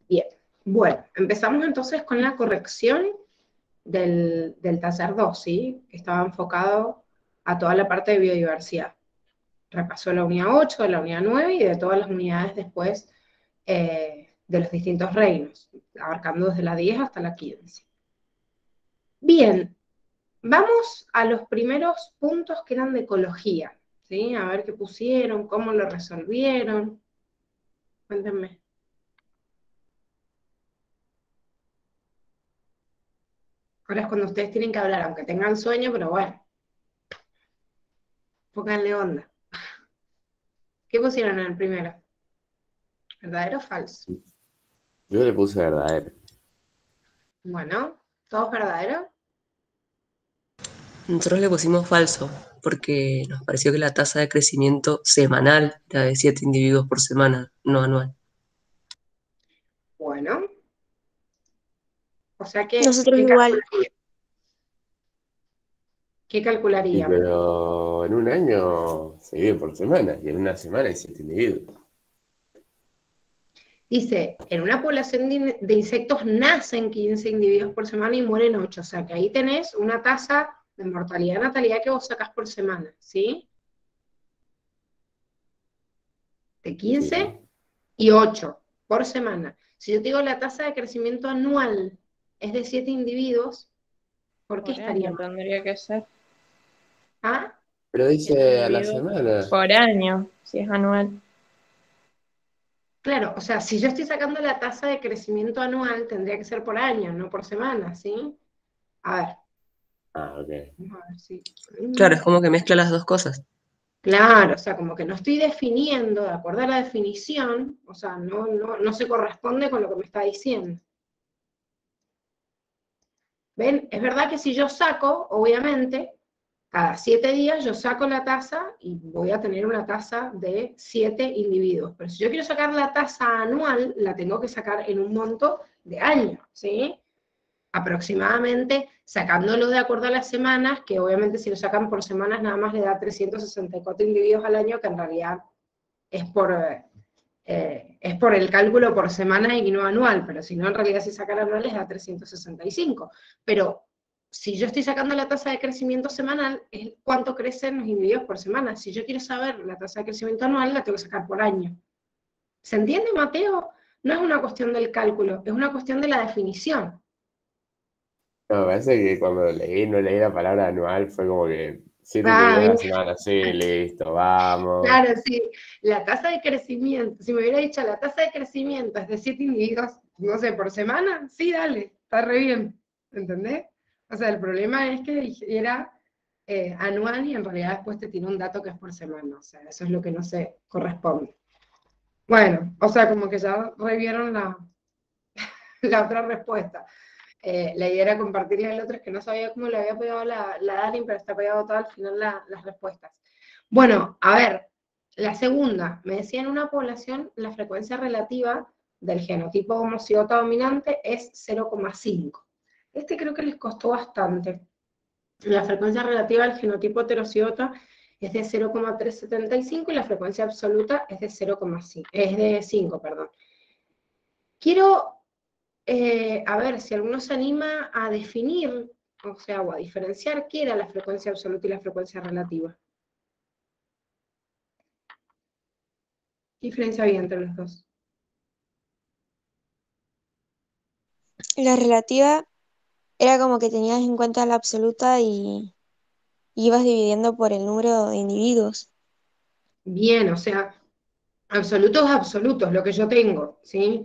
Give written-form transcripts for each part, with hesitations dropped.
Bien, bueno, empezamos entonces con la corrección del taller 2, ¿sí? Que estaba enfocado a toda la parte de biodiversidad. Repasó la unidad 8, la unidad 9 y de todas las unidades después de los distintos reinos, abarcando desde la 10 hasta la 15. Bien, vamos a los primeros puntos que eran de ecología, ¿sí? A ver qué pusieron, cómo lo resolvieron. Cuéntenme. Ahora es cuando ustedes tienen que hablar, aunque tengan sueño, pero bueno, pónganle onda. ¿Qué pusieron en el primero? ¿Verdadero o falso? Yo le puse verdadero. Bueno, ¿todos verdaderos? Nosotros le pusimos falso, porque nos pareció que la tasa de crecimiento semanal era de 7 individuos por semana, no anual. Bueno, o sea que, Nosotros igual. ¿qué Sí, calcularían? pero en un año se vive por semana y en una semana hay 7 individuos. Dice, en una población de insectos nacen 15 individuos por semana y mueren 8, o sea que ahí tenés una tasa de mortalidad y natalidad que vos sacás por semana, ¿sí? De Sí. 15 y 8 por semana. Si yo te digo la tasa de crecimiento anual es de 7 individuos, ¿por qué Por estaría año mal? tendría que ser. ¿Ah? Pero 7 dice a la individuos semana. por año, si es anual. Claro, o sea, si yo estoy sacando la tasa de crecimiento anual, tendría que ser por año, no por semana, ¿sí? A ver, Ah, ok. vamos a ver si... Claro, es como que mezcla las dos cosas. Claro, o sea, como que no estoy definiendo, de acuerdo a la definición, o sea, no se corresponde con lo que me está diciendo. ¿Ven? Es verdad que si yo saco, obviamente, cada 7 días yo saco la tasa y voy a tener una tasa de 7 individuos. Pero si yo quiero sacar la tasa anual, la tengo que sacar en un monto de año, ¿sí? Aproximadamente, sacándolo de acuerdo a las semanas, que obviamente si lo sacan por semanas nada más le da 364 individuos al año, que en realidad es es por el cálculo por semana y no anual, pero si no, en realidad si sacan anuales da 365. Pero si yo estoy sacando la tasa de crecimiento semanal, es cuánto crecen los individuos por semana. Si yo quiero saber la tasa de crecimiento anual, la tengo que sacar por año. ¿Se entiende, Mateo? No es una cuestión del cálculo, es una cuestión de la definición. No, me parece que cuando leí, no leí la palabra anual, fue como que 7 Ah, individuos a la semana, sí, listo, vamos. claro, sí. La tasa de crecimiento, si me hubiera dicho la tasa de crecimiento es de 7 individuos, no sé, por semana, sí, dale, está re bien, ¿entendés? O sea, el problema es que era anual y en realidad después te tiene un dato que es por semana, o sea, eso es lo que no se corresponde. Bueno, o sea, como que ya revieron la otra respuesta. La idea era compartir y el otro es que no sabía cómo le había pegado la Dani, pero está pegado todo al final las respuestas. Bueno, a ver, la segunda, me decía en una población la frecuencia relativa del genotipo homocigota dominante es 0,5. Este creo que les costó bastante. La frecuencia relativa al genotipo heterocigota es de 0,375 y la frecuencia absoluta es de 0,5, es de 5, perdón. Quiero a ver si alguno se anima a definir, o sea, o a diferenciar qué era la frecuencia absoluta y la frecuencia relativa. ¿Qué diferencia había entre los dos? La relativa era como que tenías en cuenta la absoluta y ibas dividiendo por el número de individuos. Bien, o sea, absoluto es absoluto, es lo que yo tengo, ¿sí?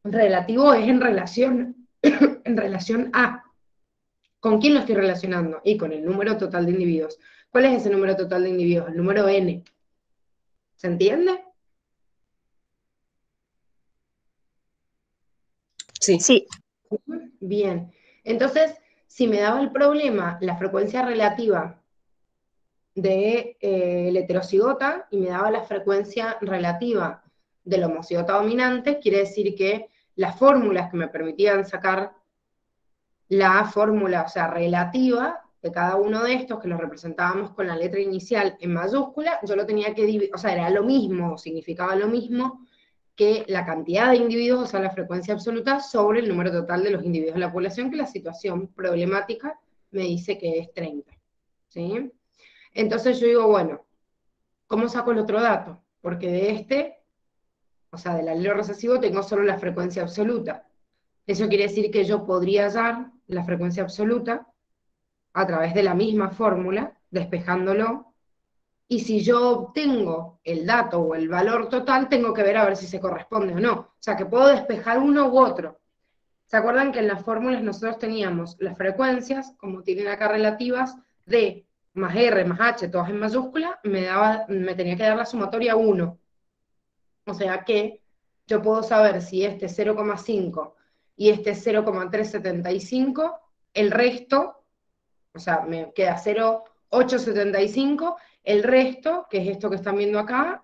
Relativo es en relación, en relación a. ¿Con quién lo estoy relacionando? Y con el número total de individuos. ¿Cuál es ese número total de individuos? El número n. ¿Se entiende? Sí. Sí, Bien. Entonces, si me daba el problema la frecuencia relativa del heterocigota y me daba la frecuencia relativa del homocigota dominante, quiere decir que las fórmulas que me permitían sacar la fórmula, o sea, relativa de cada uno de estos, que los representábamos con la letra inicial en mayúscula, yo lo tenía que dividir, o sea, era lo mismo, significaba lo mismo, que la cantidad de individuos, o sea, la frecuencia absoluta, sobre el número total de los individuos de la población, que la situación problemática me dice que es 30. ¿Sí? Entonces yo digo, bueno, ¿cómo saco el otro dato? Porque de este, o sea, del alelo recesivo, tengo solo la frecuencia absoluta. Eso quiere decir que yo podría hallar la frecuencia absoluta a través de la misma fórmula, despejándolo, y si yo obtengo el dato o el valor total, tengo que ver a ver si se corresponde o no. O sea, que puedo despejar uno u otro. ¿Se acuerdan que en las fórmulas nosotros teníamos las frecuencias, como tienen acá relativas, D más R más H, todas en mayúscula, me tenía que dar la sumatoria 1. O sea que yo puedo saber si este es 0,5 y este es 0,375, el resto, o sea, me queda 0,875, el resto, que es esto que están viendo acá,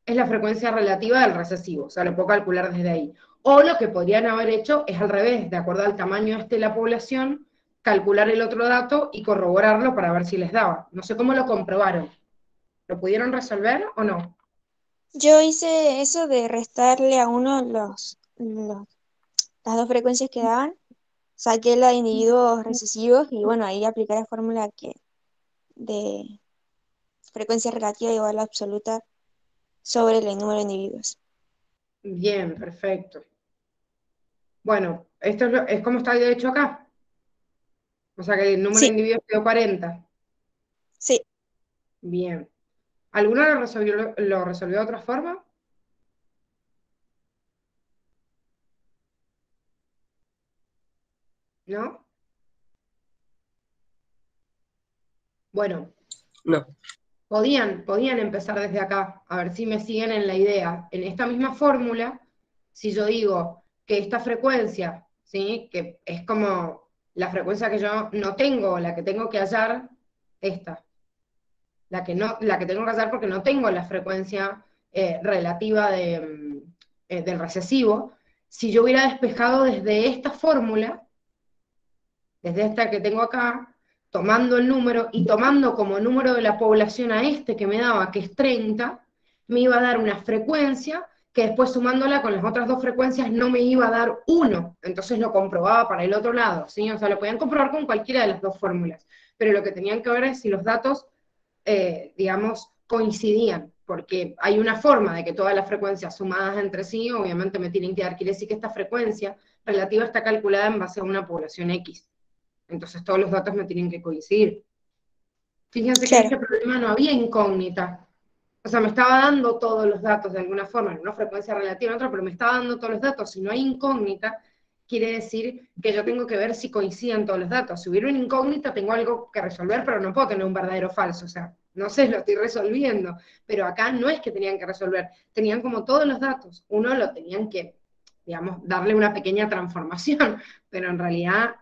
es la frecuencia relativa del recesivo, o sea, lo puedo calcular desde ahí. O lo que podrían haber hecho es al revés, de acuerdo al tamaño de la población, calcular el otro dato y corroborarlo para ver si les daba. No sé cómo lo comprobaron. ¿Lo pudieron resolver o no? Yo hice eso de restarle a uno las dos frecuencias que daban, saqué la de individuos recesivos y bueno, ahí apliqué la fórmula de frecuencia relativa igual a absoluta sobre el número de individuos. Bien, perfecto. Bueno, esto es como está de hecho acá. O sea que el número de Sí, individuos quedó 40. sí. Bien. ¿Alguno lo resolvió de otra forma? ¿No? Bueno, No, podían empezar desde acá, a ver si me siguen en la idea. En esta misma fórmula, si yo digo que esta frecuencia, ¿sí? Que es como la frecuencia que yo no tengo, la que tengo que hallar, esta. La que tengo que hallar porque no tengo la frecuencia relativa del recesivo. Si yo hubiera despejado desde esta fórmula, desde esta que tengo acá, tomando el número y tomando como número de la población a este que me daba, que es 30, me iba a dar una frecuencia que después sumándola con las otras dos frecuencias no me iba a dar 1, entonces lo comprobaba para el otro lado, ¿sí? O sea, lo podían comprobar con cualquiera de las dos fórmulas, pero lo que tenían que ver es si los datos, digamos, coincidían, porque hay una forma de que todas las frecuencias sumadas entre sí, obviamente me tienen que dar, quiere decir que esta frecuencia relativa está calculada en base a una población X. Entonces todos los datos me tienen que coincidir. Fíjense que en Claro. este problema no había incógnita. O sea, me estaba dando todos los datos de alguna forma, en una frecuencia relativa en otra, pero me estaba dando todos los datos. Si no hay incógnita, quiere decir que yo tengo que ver si coinciden todos los datos. Si hubiera una incógnita, tengo algo que resolver, pero no puedo tener un verdadero o falso. O sea, no sé, lo estoy resolviendo. Pero acá no es que tenían que resolver, tenían como todos los datos. Uno lo tenían que, digamos, darle una pequeña transformación, pero en realidad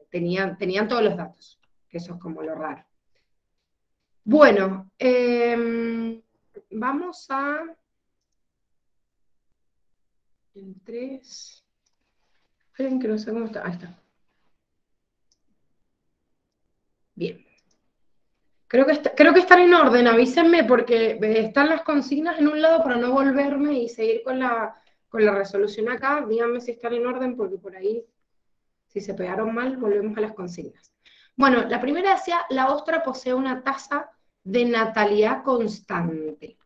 tenían todos los datos, que eso es como lo raro. Bueno, vamos a... En 3... Esperen que no sé cómo está. Ahí está. Bien. Creo que están en orden, avísenme, porque están las consignas en un lado para no volverme y seguir con la resolución acá. Díganme si están en orden, porque por ahí, si se pegaron mal, volvemos a las consignas. Bueno, la primera decía, la ostra posee una tasa de natalidad constante.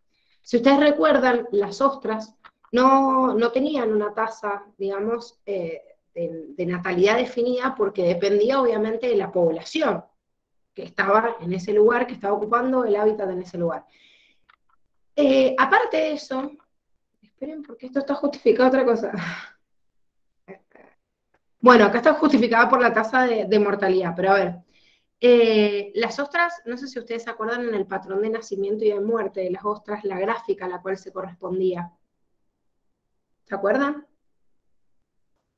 Si ustedes recuerdan, las ostras no tenían una tasa, digamos, de natalidad definida porque dependía obviamente de la población que estaba en ese lugar, que estaba ocupando el hábitat en ese lugar. Aparte de eso, esperen porque esto está justificado otra cosa. Bueno, acá está justificada por la tasa de mortalidad, pero a ver, las ostras, no sé si ustedes se acuerdan en el patrón de nacimiento y de muerte de las ostras, la gráfica a la cual se correspondía. ¿Se acuerdan?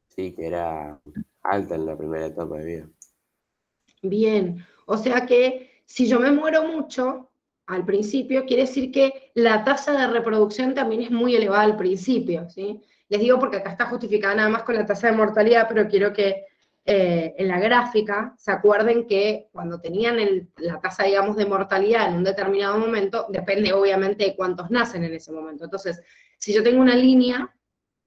Sí, que era alta en la primera etapa de vida. Bien, o sea que si yo me muero mucho al principio, quiere decir que la tasa de reproducción también es muy elevada al principio, ¿sí? Les digo porque acá está justificada nada más con la tasa de mortalidad, pero quiero que en la gráfica se acuerden que cuando tenían la tasa, digamos, de mortalidad en un determinado momento, depende obviamente de cuántos nacen en ese momento. Entonces, Si yo tengo una línea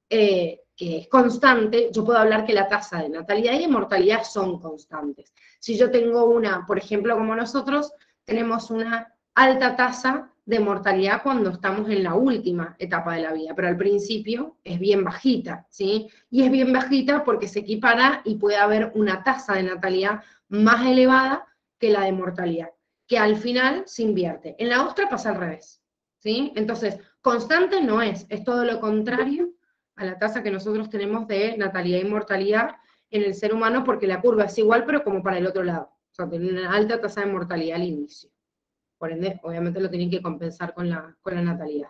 que es constante, yo puedo hablar que la tasa de natalidad y de mortalidad son constantes. Si yo tengo una, por ejemplo, como nosotros, tenemos una alta tasa de mortalidad cuando estamos en la última etapa de la vida, pero al principio es bien bajita, ¿sí? Y es bien bajita porque se equipara y puede haber una tasa de natalidad más elevada que la de mortalidad, que al final se invierte. En la otra pasa al revés, ¿sí? Entonces, constante no es todo lo contrario a la tasa que nosotros tenemos de natalidad y mortalidad en el ser humano, porque la curva es igual, pero como para el otro lado. O sea, tiene una alta tasa de mortalidad al inicio. Por ende, obviamente lo tienen que compensar con la natalidad.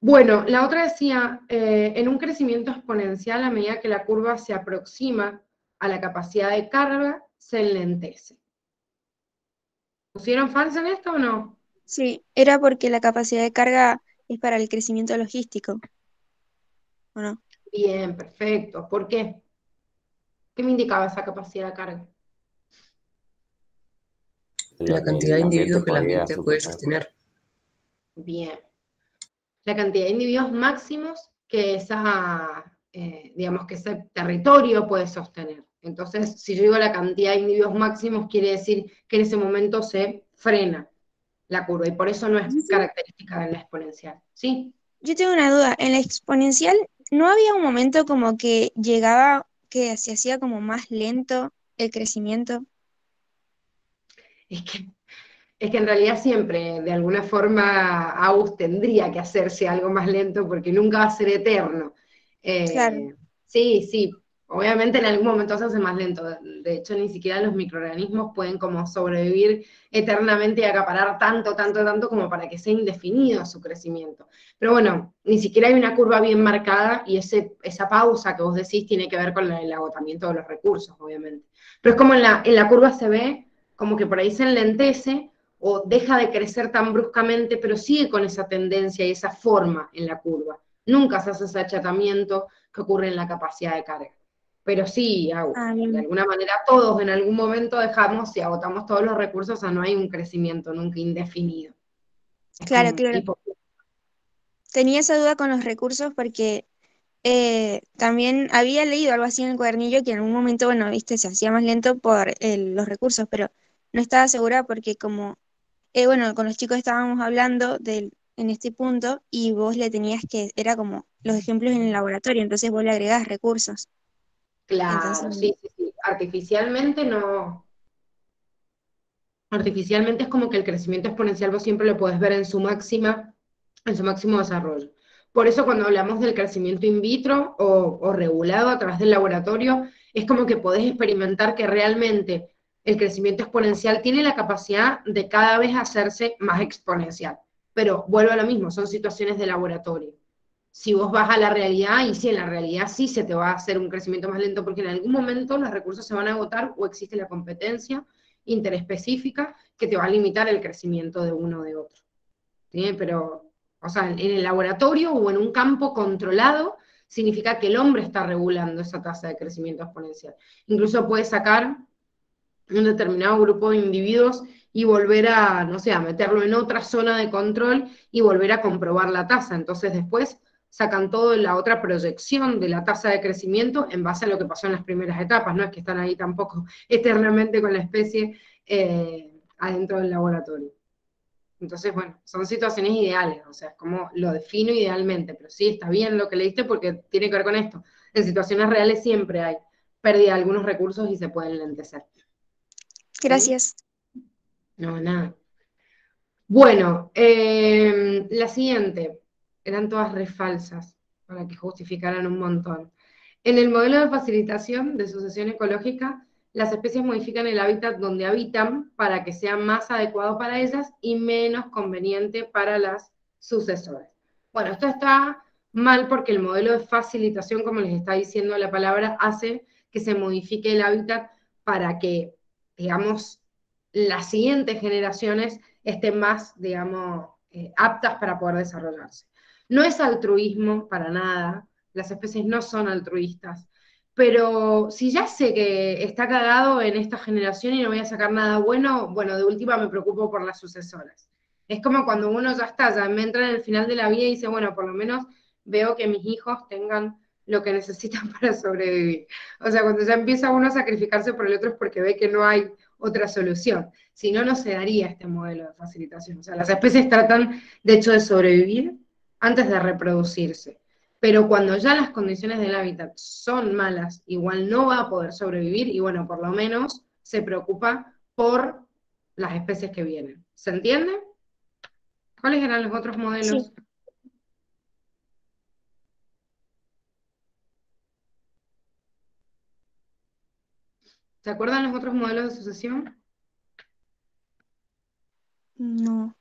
Bueno, la otra decía, en un crecimiento exponencial, a medida que la curva se aproxima a la capacidad de carga, se enlentece. ¿Pusieron falso en esto o no? Sí, era porque la capacidad de carga es para el crecimiento logístico, ¿o no? Bien, perfecto. ¿Por qué? ¿Qué me indicaba esa capacidad de carga? La cantidad de el ambiente individuos que el podía ambiente puede soportar. sostener. Bien. La cantidad de individuos máximos que digamos que ese territorio puede sostener. Entonces, si yo digo la cantidad de individuos máximos, quiere decir que en ese momento se frena la curva, y por eso no es característica de la exponencial, ¿sí? Yo tengo una duda, en la exponencial, ¿no había un momento como que llegaba, que se hacía como más lento el crecimiento? Es que, es que en realidad siempre, de alguna forma, AUS tendría que hacerse algo más lento porque nunca va a ser eterno. Claro. Sí, sí, obviamente en algún momento se hace más lento. De hecho, ni siquiera los microorganismos pueden como sobrevivir eternamente y acaparar tanto, tanto, tanto como para que sea indefinido su crecimiento. Pero bueno, ni siquiera hay una curva bien marcada, y esa pausa que vos decís tiene que ver con el agotamiento de los recursos, obviamente. Pero es como en la curva se ve como que por ahí se enlentece o deja de crecer tan bruscamente, pero sigue con esa tendencia y esa forma en la curva. Nunca se hace ese achatamiento que ocurre en la capacidad de carga. Pero sí, Ah, de bien. alguna manera todos en algún momento dejamos y agotamos todos los recursos, o sea, no hay un crecimiento nunca indefinido. Es como Claro, un claro. tipo. Tenía esa duda con los recursos porque también había leído algo así en el cuadernillo que en algún momento, bueno, viste, se hacía más lento por los recursos, pero no estaba segura porque como, bueno, con los chicos estábamos hablando en este punto y vos le tenías que, era como los ejemplos en el laboratorio, entonces vos le agregás recursos. Entonces, Claro, sí, sí, sí. Artificialmente no. Artificialmente es como que el crecimiento exponencial vos siempre lo podés ver en su máximo desarrollo. Por eso cuando hablamos del crecimiento in vitro o regulado a través del laboratorio, es como que podés experimentar que realmente el crecimiento exponencial tiene la capacidad de cada vez hacerse más exponencial. Pero vuelvo a lo mismo, son situaciones de laboratorio. Si vos vas a la realidad, y sí, en la realidad sí se te va a hacer un crecimiento más lento, porque en algún momento los recursos se van a agotar o existe la competencia interespecífica que te va a limitar el crecimiento de uno o de otro. ¿Sí? Pero, o sea, en el laboratorio o en un campo controlado, significa que el hombre está regulando esa tasa de crecimiento exponencial. Incluso puede sacar un determinado grupo de individuos y volver a, no sé, a meterlo en otra zona de control y volver a comprobar la tasa. Entonces después sacan todo la otra proyección de la tasa de crecimiento en base a lo que pasó en las primeras etapas, no es que están ahí tampoco eternamente con la especie adentro del laboratorio. Entonces, bueno, son situaciones ideales, o sea, es como lo defino idealmente, pero sí, está bien lo que leíste porque tiene que ver con esto. En situaciones reales siempre hay pérdida de algunos recursos y se pueden lentecer. ¿Sí? gracias. No, nada. Bueno, la siguiente, eran todas re falsas, para que justificaran un montón. En el modelo de facilitación de sucesión ecológica, las especies modifican el hábitat donde habitan para que sea más adecuado para ellas y menos conveniente para las sucesoras. Bueno, esto está mal porque el modelo de facilitación, como les está diciendo la palabra, hace que se modifique el hábitat para que, digamos, las siguientes generaciones estén más, digamos, aptas para poder desarrollarse. No es altruismo para nada, las especies no son altruistas, pero si ya sé que está cagado en esta generación y no voy a sacar nada bueno, bueno, de última me preocupo por las sucesoras. Es como cuando uno ya está, ya me entra en el final de la vida y dice, bueno, por lo menos veo que mis hijos tengan lo que necesitan para sobrevivir. O sea, cuando ya empieza uno a sacrificarse por el otro es porque ve que no hay otra solución. Si no, no se daría este modelo de facilitación. O sea, las especies tratan, de hecho, de sobrevivir antes de reproducirse. Pero cuando ya las condiciones del hábitat son malas, igual no va a poder sobrevivir y bueno, por lo menos se preocupa por las especies que vienen. ¿Se entiende? ¿Cuáles eran los otros Sí, modelos? ¿Se acuerdan los otros modelos de sucesión? no.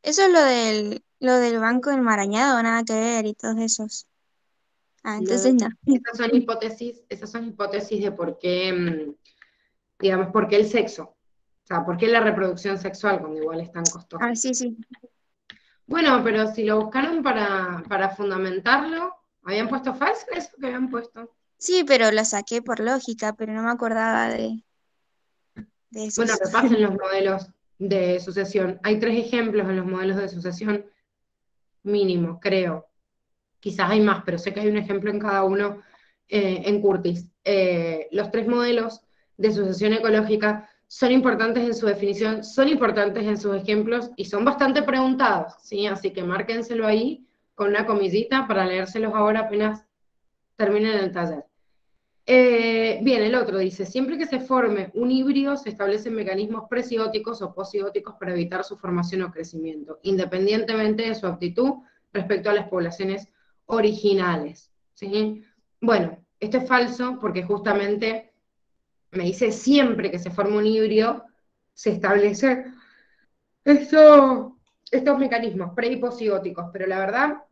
Eso es lo del banco enmarañado, nada que ver, y todos esos. Ah, No, entonces no. esas son hipótesis de por qué, digamos, por qué el sexo. O sea, por qué la reproducción sexual cuando igual es tan costosa. Ah, sí, sí. Bueno, pero si lo buscaron para fundamentarlo, ¿habían puesto falso eso que habían puesto? Sí, pero lo saqué por lógica, pero no me acordaba de Bueno, esos. repasen los modelos de sucesión. Hay 3 ejemplos en los modelos de sucesión mínimo, creo. Quizás hay más, pero sé que hay un ejemplo en cada uno en Curtis. Los 3 modelos de sucesión ecológica son importantes en su definición, son importantes en sus ejemplos y son bastante preguntados, ¿sí? Así que márquenselo ahí con una comillita para leérselos ahora apenas terminen el taller. Bien, el otro dice, siempre que se forme un híbrido se establecen mecanismos presióticos o posióticos para evitar su formación o crecimiento, independientemente de su aptitud respecto a las poblaciones originales. ¿Sí? Bueno, esto es falso porque justamente me dice siempre que se forma un híbrido se establecen estos mecanismos pre y posióticos, pero la verdad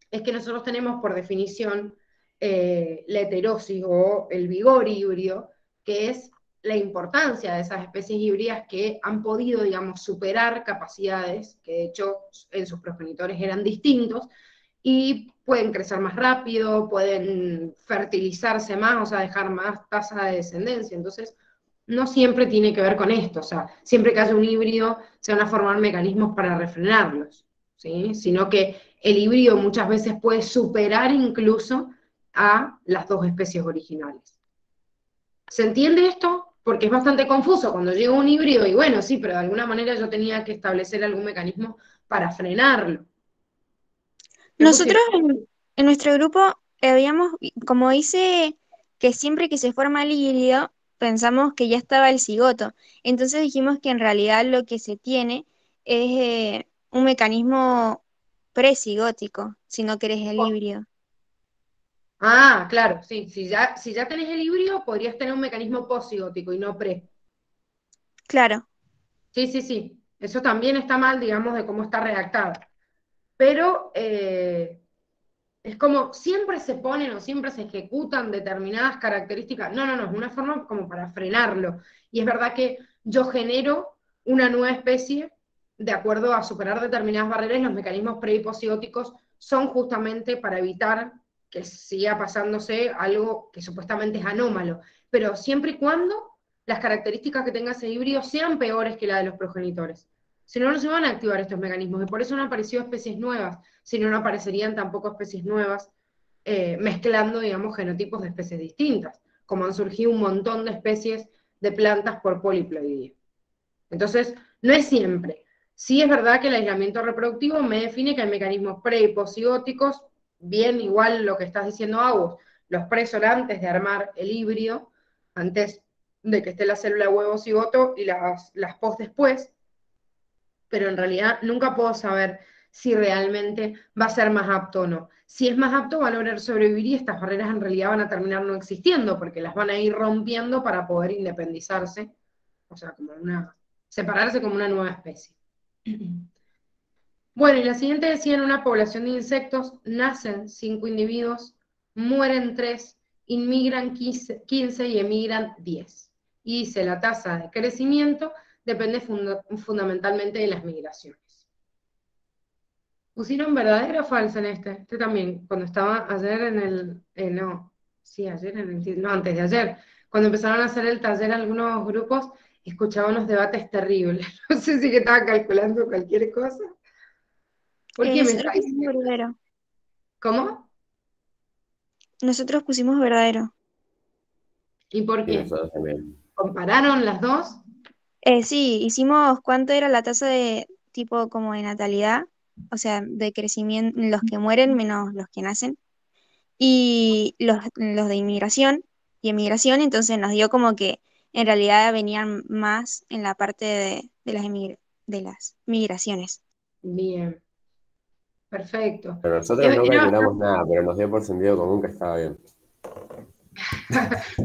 es que nosotros tenemos por definición la heterosis o el vigor híbrido, que es la importancia de esas especies híbridas que han podido, digamos, superar capacidades que de hecho en sus progenitores eran distintos y pueden crecer más rápido, pueden fertilizarse más, o sea, dejar más tasa de descendencia. Entonces, no siempre tiene que ver con esto, o sea, siempre que haya un híbrido se van a formar mecanismos para refrenarlos, ¿sí? Sino que el híbrido muchas veces puede superar incluso a las 2 especies originales. ¿Se entiende esto? Porque es bastante confuso cuando llega un híbrido y bueno, sí, pero de alguna manera yo tenía que establecer algún mecanismo para frenarlo. ¿Qué Nosotros pusieron? en nuestro grupo habíamos, como dice que siempre que se forma el híbrido, pensamos que ya estaba el cigoto. Entonces dijimos que en realidad lo que se tiene es un mecanismo presigótico, si no querés el híbrido. Ah, claro, sí, si ya tenés el híbrido, podrías tener un mecanismo posigótico y no pre. Claro, Sí, sí, sí, eso también está mal, digamos, de cómo está redactado. Pero es como siempre se ponen o siempre se ejecutan determinadas características. No, no, no, es una forma como para frenarlo. Y es verdad que yo genero una nueva especie de acuerdo a superar determinadas barreras y los mecanismos pre y posióticos son justamente para evitar que siga pasándose algo que supuestamente es anómalo. Pero siempre y cuando las características que tenga ese híbrido sean peores que las de los progenitores. Si no, no se van a activar estos mecanismos y por eso no han aparecido especies nuevas, si no, no aparecerían tampoco especies nuevas mezclando, digamos, genotipos de especies distintas, como han surgido un montón de especies de plantas por poliploidía. Entonces, no es siempre. Sí es verdad que el aislamiento reproductivo me define que hay mecanismos pre y posigóticos, bien igual lo que estás diciendo, Agus, los pre son antes de armar el híbrido, antes de que esté la célula huevo cigoto y las post después, pero en realidad nunca puedo saber si realmente va a ser más apto o no. Si es más apto, va a lograr sobrevivir y estas barreras en realidad van a terminar no existiendo, porque las van a ir rompiendo para poder independizarse, o sea, separarse como una nueva especie. Bueno, y la siguiente decía, en una población de insectos nacen 5 individuos, mueren 3, inmigran 15 y emigran 10. Y dice, la tasa de crecimiento depende fundamentalmente de las migraciones. ¿Pusieron verdadera o falsa en este? Este también, cuando estaba ayer en el... no, sí, ayer en el... No, antes de ayer. Cuando empezaron a hacer el taller algunos grupos, escuchaba unos debates terribles. No sé si que estaba calculando cualquier cosa. ¿Por qué me está Nosotros pusimos diciendo? verdadero. ¿Cómo? Nosotros pusimos verdadero. ¿Y por Y qué? nosotros también. ¿Compararon las dos? Sí, hicimos cuánto era la tasa de tipo como de natalidad, o sea, de crecimiento, los que mueren menos los que nacen, y los de inmigración y emigración, entonces nos dio como que en realidad venían más en la parte de las migraciones. Bien, perfecto. Pero nosotros no Era calculamos nada, pero nos dio por sentido común que estaba bien.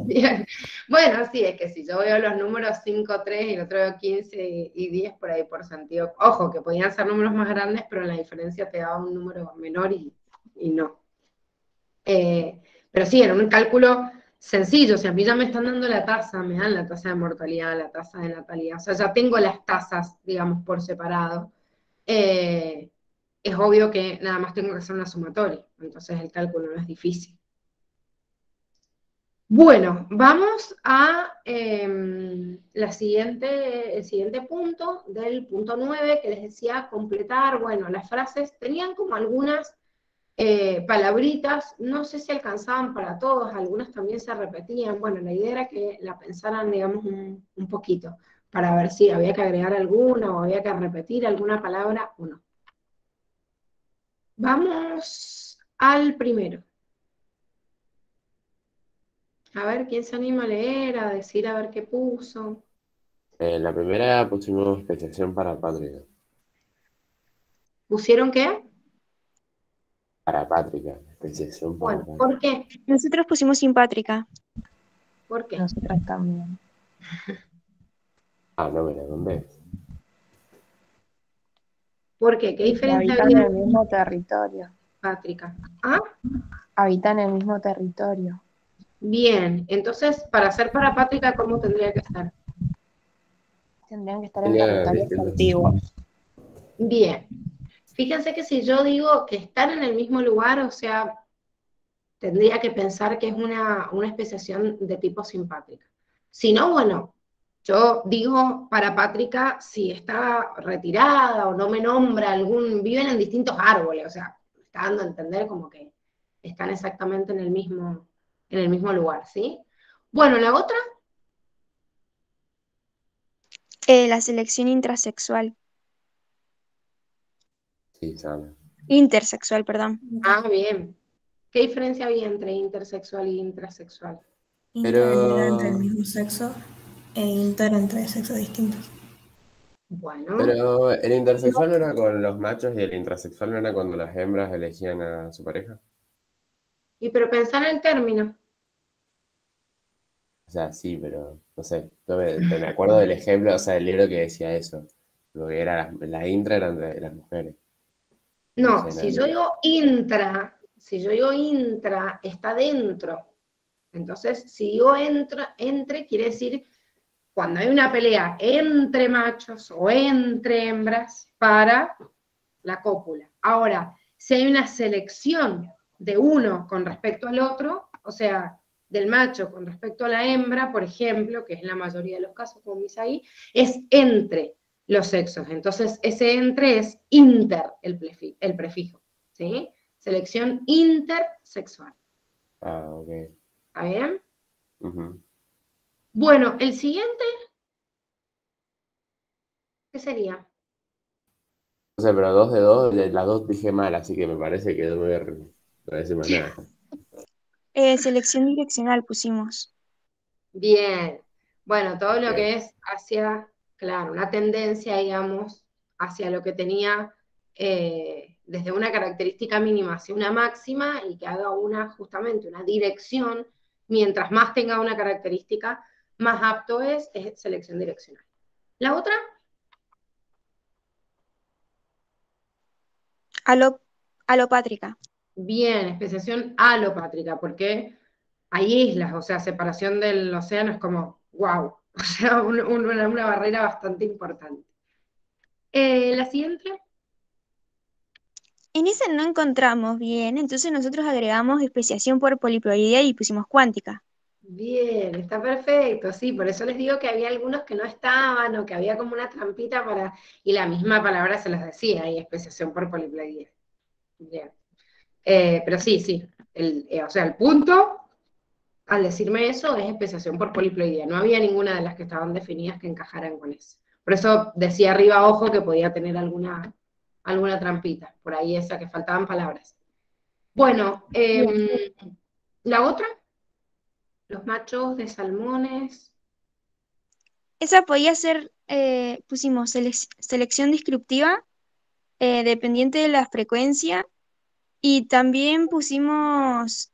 bien. Bueno, sí, es que si yo veo los números 5 3 y el otro veo 15 y 10 por ahí por sentido. Ojo, que podían ser números más grandes, pero la diferencia te daba un número menor y no. Pero sí, era un cálculo sencillo. O sea, a mí ya me están dando la tasa, me dan la tasa de mortalidad, la tasa de natalidad. O sea, ya tengo las tasas, digamos, por separado. Es obvio que nada más tengo que hacer una sumatoria. Entonces el cálculo no es difícil. Bueno, vamos a el siguiente punto, del punto 9, que les decía completar. Bueno, las frases tenían como algunas palabritas, no sé si alcanzaban para todos, algunas también se repetían. Bueno, la idea era que la pensaran, digamos, un poquito, para ver si había que agregar alguna o había que repetir alguna palabra o no. Vamos al primero. A ver quién se anima a leer, a decir a ver qué puso. La primera pusimos especiación para Pátrica. ¿Pusieron qué? Para Pátrica, especiación para Bueno, Pátrica. ¿por qué? Nosotros pusimos simpátrica. ¿Por qué? Nosotras también. Ah, no me la conté. ¿Por qué? ¿Qué Y que diferencia habitan había el mismo territorio. Pátrica? ¿Ah? Habitan el mismo territorio. Bien, entonces, para ser parapátrica, ¿cómo tendría que ser? Tendrían que estar en Tenía territorios distintos. contiguos. Bien. Fíjense que si yo digo que están en el mismo lugar, o sea, tendría que pensar que es una especiación de tipo simpátrica. Si no, bueno, yo digo parapátrica si está retirada o no me nombra viven en distintos árboles, o sea, me está dando a entender como que están exactamente en el mismo lugar, ¿sí? Bueno, la otra, La selección intrasexual. Sí, sabe. Intersexual, perdón. bien. ¿Qué diferencia había entre intersexual y intrasexual? Inter era entre el Pero, mismo sexo e inter entre sexos distintos. Bueno, pero el intersexual no era con los machos y el intrasexual no era cuando las hembras elegían a su pareja. pero pensar en el término. O sea, sí, pero no sé. Me acuerdo del ejemplo, o sea, del libro que decía eso. Lo que era la intra eran de las mujeres. No, Elegían si yo digo intra, está dentro. Entonces, si digo entre, quiere decir cuando hay una pelea entre machos o entre hembras para la cópula. Ahora, si hay una selección de uno con respecto al otro, o sea, del macho con respecto a la hembra, por ejemplo, que es la mayoría de los casos, como dice ahí, es entre los sexos. Entonces, ese entre es inter, el prefijo, ¿sí? Selección intersexual. Ah, ok. ¿Está bien? Ujú. Bueno, el siguiente, ¿qué sería? O sea, pero 2 de 2, las dos dije mal, así que me parece que no voy a decir más nada. Selección direccional pusimos. Bien. Bueno, todo lo Bien. que es hacia, claro, una tendencia, digamos, hacia lo que tenía desde una característica mínima hacia una máxima y que haga justamente una dirección, mientras más tenga una característica, más apto es selección direccional. La otra, Alopátrica. bien, especiación alopátrica, porque hay islas, o sea, separación del océano es como, wow, o sea, una barrera bastante importante. La siguiente, En esa no encontramos bien, entonces nosotros agregamos especiación por poliploidía y pusimos cuántica. Bien, está perfecto, sí, por eso les digo que había algunos que no estaban o que había como una trampita para, y la misma palabra se los decía, y especiación por poliploidía. Bien. Pero sí, sí, o sea, el punto al decirme eso es especiación por poliploidía, no había ninguna de las que estaban definidas que encajaran con eso. Por eso decía arriba, ojo, que podía tener alguna trampita, por ahí esa que faltaban palabras. Bueno, Bien. la otra, los machos de salmones. Esa podía ser, pusimos selección descriptiva, dependiente de la frecuencia, y también pusimos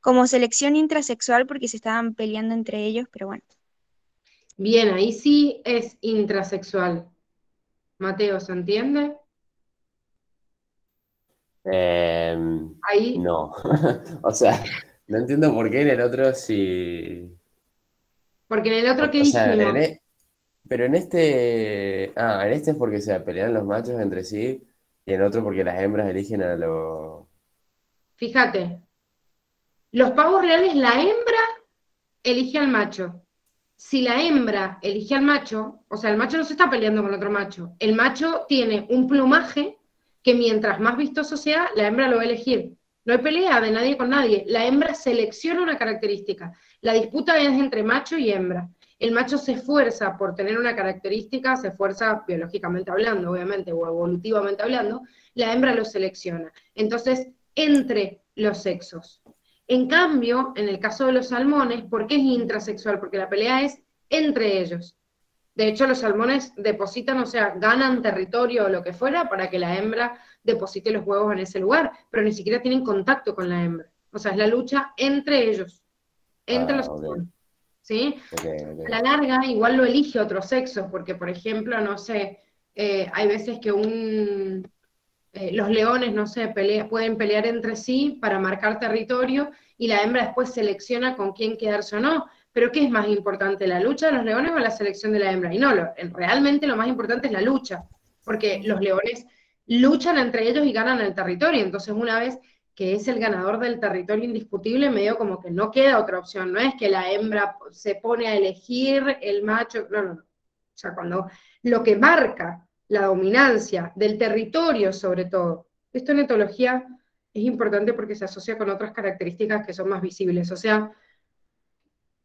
como selección intrasexual porque se estaban peleando entre ellos, pero bueno. Bien, ahí sí es intrasexual. Mateo, ¿se entiende? Ahí, No. O sea, no entiendo por qué en el otro sí. porque en el otro que O sea, dijimos, pero en este. Ah, en este es porque se pelean los machos entre sí. Y en otro porque las hembras eligen a los. fíjate, los pavos reales, la hembra elige al macho. Si la hembra elige al macho, o sea, el macho no se está peleando con otro macho, el macho tiene un plumaje que mientras más vistoso sea, la hembra lo va a elegir. No hay pelea de nadie con nadie. La hembra selecciona una característica. La disputa es entre macho y hembra. El macho se esfuerza por tener una característica, se esfuerza biológicamente hablando, obviamente, o evolutivamente hablando, la hembra lo selecciona. Entonces, entre los sexos. En cambio, en el caso de los salmones, ¿por qué es intrasexual? Porque la pelea es entre ellos. De hecho, los salmones depositan, o sea, ganan territorio o lo que fuera para que la hembra deposite los huevos en ese lugar, pero ni siquiera tienen contacto con la hembra. O sea, es la lucha entre ellos, entre Ah, los ok. salmones. ¿Sí? Ok, A la ok. larga igual lo elige otro sexo, porque por ejemplo, no sé, hay veces que los leones, no sé, pueden pelear entre sí para marcar territorio y la hembra después selecciona con quién quedarse o no. Pero ¿qué es más importante, la lucha de los leones o la selección de la hembra? Y no, realmente lo más importante es la lucha, porque los leones luchan entre ellos y ganan el territorio. Entonces, una vez que es el ganador del territorio indiscutible, medio como que no queda otra opción. No es que la hembra se pone a elegir el macho, no, no, no. O sea, cuando lo que marca la dominancia del territorio sobre todo. Esto en etología es importante porque se asocia con otras características que son más visibles. O sea,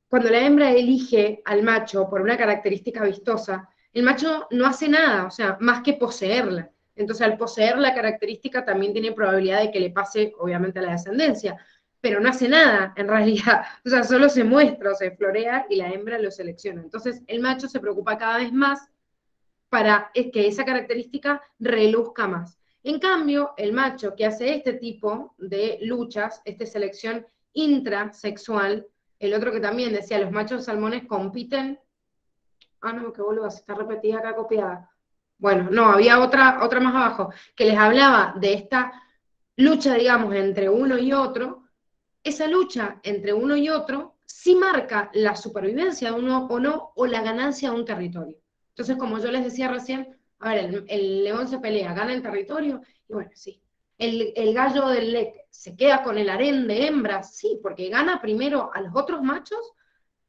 cuando la hembra elige al macho por una característica vistosa, el macho no hace nada, o sea, más que poseerla. Entonces, al poseer la característica también tiene probabilidad de que le pase, obviamente, a la descendencia, pero no hace nada, en realidad. O sea, solo se muestra o se florea y la hembra lo selecciona. Entonces, el macho se preocupa cada vez más para que esa característica reluzca más. En cambio, el macho que hace este tipo de luchas, esta selección intrasexual, el otro que también decía, los machos salmones compiten, no, qué boludo, se está repetida acá copiada. Bueno, no, había otra más abajo, que les hablaba de esta lucha, digamos, entre uno y otro. Esa lucha entre uno y otro sí marca la supervivencia de uno o no, o la ganancia de un territorio. Entonces, como yo les decía recién, a ver, el león se pelea, gana el territorio, y bueno, sí. El gallo del lek se queda con el harén de hembras, sí, porque gana primero a los otros machos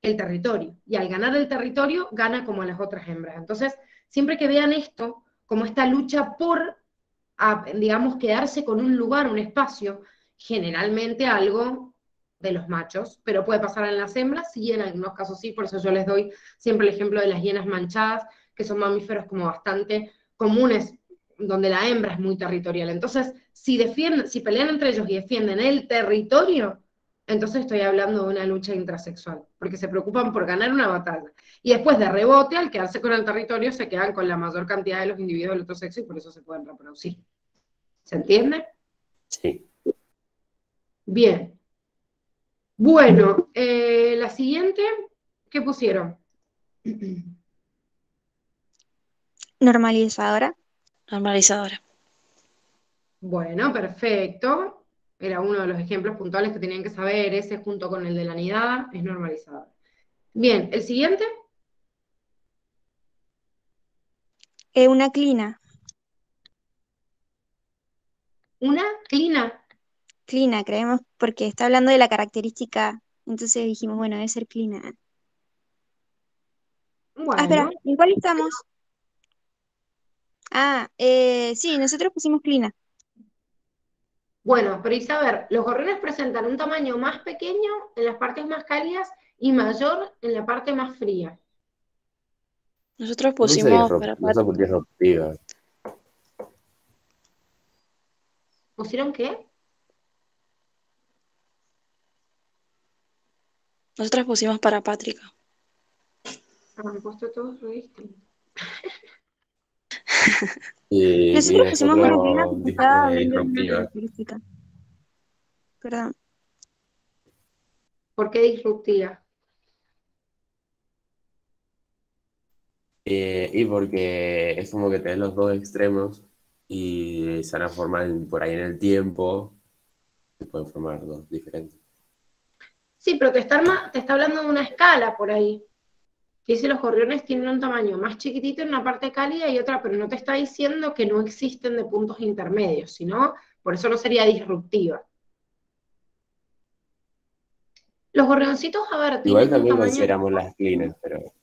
el territorio, y al ganar el territorio, gana como a las otras hembras. Entonces, siempre que vean esto, como esta lucha por, digamos, quedarse con un lugar, un espacio, generalmente algo de los machos, pero puede pasar en las hembras, sí, en algunos casos sí, por eso yo les doy siempre el ejemplo de las hienas manchadas, que son mamíferos como bastante comunes, donde la hembra es muy territorial. Entonces, si pelean entre ellos y defienden el territorio, entonces estoy hablando de una lucha intrasexual, porque se preocupan por ganar una batalla. Y después de rebote, al quedarse con el territorio, se quedan con la mayor cantidad de los individuos del otro sexo y por eso se pueden reproducir. ¿Se entiende? Sí. Bien. Bueno, la siguiente, ¿qué pusieron? Normalizadora. Normalizadora. Bueno, perfecto. Era uno de los ejemplos puntuales que tenían que saber, ese junto con el de la nidada, es normalizador. Bien, el siguiente, Una clina. una clina. Clina, creemos, porque está hablando de la característica Entonces dijimos, bueno, debe ser clina. Ah, espera, Bueno, ¿en cuál estamos? Ah, sí, nosotros pusimos clina. bueno, pero Isabel, los gorriones presentan un tamaño más pequeño en las partes más cálidas y mayor en la parte más fría. Nosotros No sé, pusimos para no sé por qué es disruptiva. ¿Pusieron qué? nosotras pusimos para Pátrica. Han puesto todos re distintos. Y Nosotros pusimos una clina nosotros porque estaba hablando de una disruptiva. característica. Perdón. ¿Por qué disruptiva? Y porque es como que tenés los dos extremos y se van a formar por ahí en el tiempo, se pueden formar dos diferentes. Sí, pero te está hablando de una escala por ahí. Dice los gorriones tienen un tamaño más chiquitito en una parte cálida y otra, pero no te está diciendo que no existen de puntos intermedios, sino, por eso no sería disruptiva. Los gorrioncitos, a ver, Igual tienen un también tamaño consideramos las clinas, pero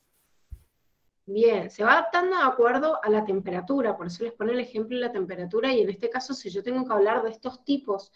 bien, se va adaptando de acuerdo a la temperatura, por eso les pone el ejemplo de la temperatura, y en este caso, si yo tengo que hablar de estos tipos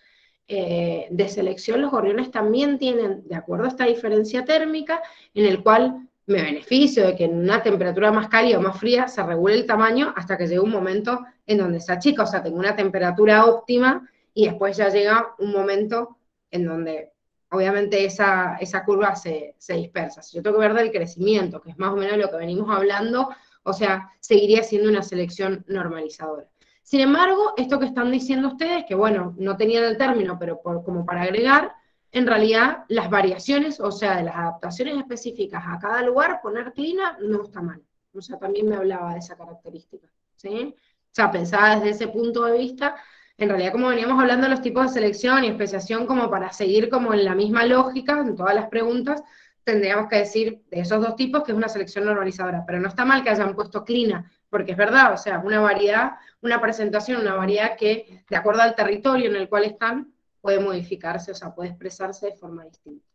de selección, los gorriones también tienen, de acuerdo a esta diferencia térmica, en el cual me beneficio de que en una temperatura más cálida o más fría se regule el tamaño hasta que llegue un momento en donde se achica, o sea, tengo una temperatura óptima y después ya llega un momento en donde obviamente esa curva se dispersa. Si yo tengo que ver del crecimiento, que es más o menos lo que venimos hablando, o sea, seguiría siendo una selección normalizadora. Sin embargo, esto que están diciendo ustedes, que bueno, no tenían el término, pero como para agregar, en realidad las variaciones, o sea, de las adaptaciones específicas a cada lugar, poner clina no está mal. O sea, también me hablaba de esa característica. ¿Sí? O sea, pensaba desde ese punto de vista, en realidad como veníamos hablando de los tipos de selección y especiación, como para seguir como en la misma lógica en todas las preguntas, tendríamos que decir de esos dos tipos que es una selección normalizadora, pero no está mal que hayan puesto clina, porque es verdad, o sea, una variedad, una presentación, una variedad que de acuerdo al territorio en el cual están, puede modificarse, o sea, puede expresarse de forma distinta.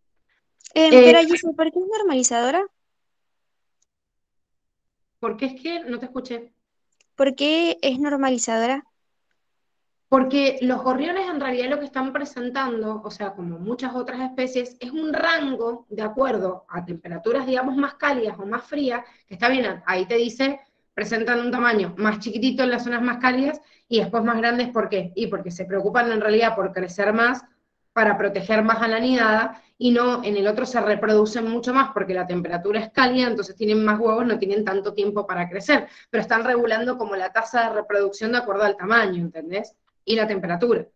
Pero Giselle, ¿por qué es normalizadora? Porque es que, no te escuché, ¿Por qué es normalizadora? porque los gorriones en realidad lo que están presentando, o sea, como muchas otras especies, es un rango de acuerdo a temperaturas, digamos, más cálidas o más frías, que está bien, ahí te dice, presentan un tamaño más chiquitito en las zonas más cálidas y después más grandes, ¿por qué? Y porque se preocupan en realidad por crecer más, para proteger más a la nidada, y no, en el otro se reproducen mucho más porque la temperatura es cálida, entonces tienen más huevos, no tienen tanto tiempo para crecer, pero están regulando como la tasa de reproducción de acuerdo al tamaño, ¿entendés? Y la temperatura.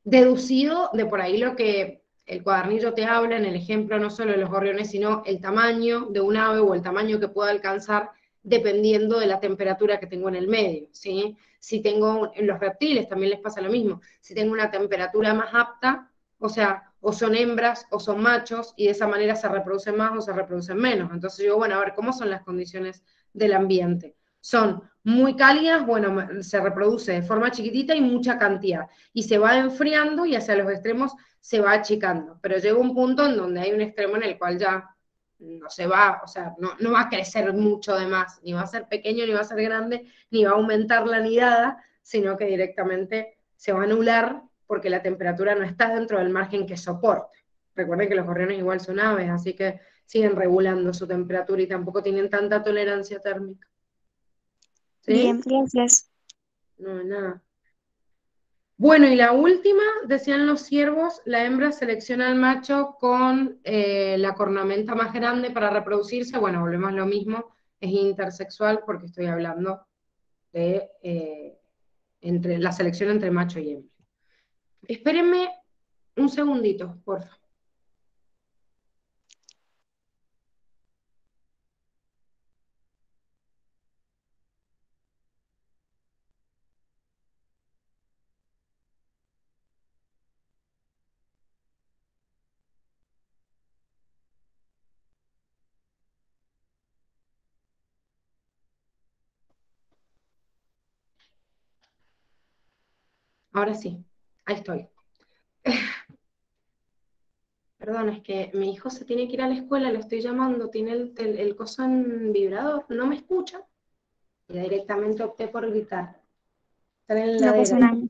Deducido de por ahí lo que el cuadernillo te habla en el ejemplo no solo de los gorriones, sino el tamaño de un ave o el tamaño que pueda alcanzar dependiendo de la temperatura que tengo en el medio, ¿sí? Si tengo, en los reptiles también les pasa lo mismo, si tengo una temperatura más apta, o sea, o son hembras o son machos, y de esa manera se reproducen más o se reproducen menos. Entonces digo, bueno, a ver, ¿cómo son las condiciones del ambiente? Son muy cálidas, bueno, se reproduce de forma chiquitita y mucha cantidad, y se va enfriando y hacia los extremos se va achicando, pero llega un punto en donde hay un extremo en el cual ya no se va, o sea, no va a crecer mucho de más, ni va a ser pequeño, ni va a ser grande, ni va a aumentar la nidada, sino que directamente se va a anular porque la temperatura no está dentro del margen que soporte. Recuerden que los gorriones igual son aves, así que siguen regulando su temperatura y tampoco tienen tanta tolerancia térmica. ¿Sí? Bien, gracias. No, nada. Bueno, y la última, decían los ciervos, la hembra selecciona al macho con la cornamenta más grande para reproducirse. Bueno, volvemos a lo mismo, es intersexual porque estoy hablando de entre, la selección entre macho y hembra. Espérenme un segundito, por favor. Ahora sí, ahí estoy. Perdón, es que mi hijo se tiene que ir a la escuela, lo estoy llamando, tiene el coso en vibrador, no me escucha, y directamente opté por gritar. Está en la No pasa heladera. nada.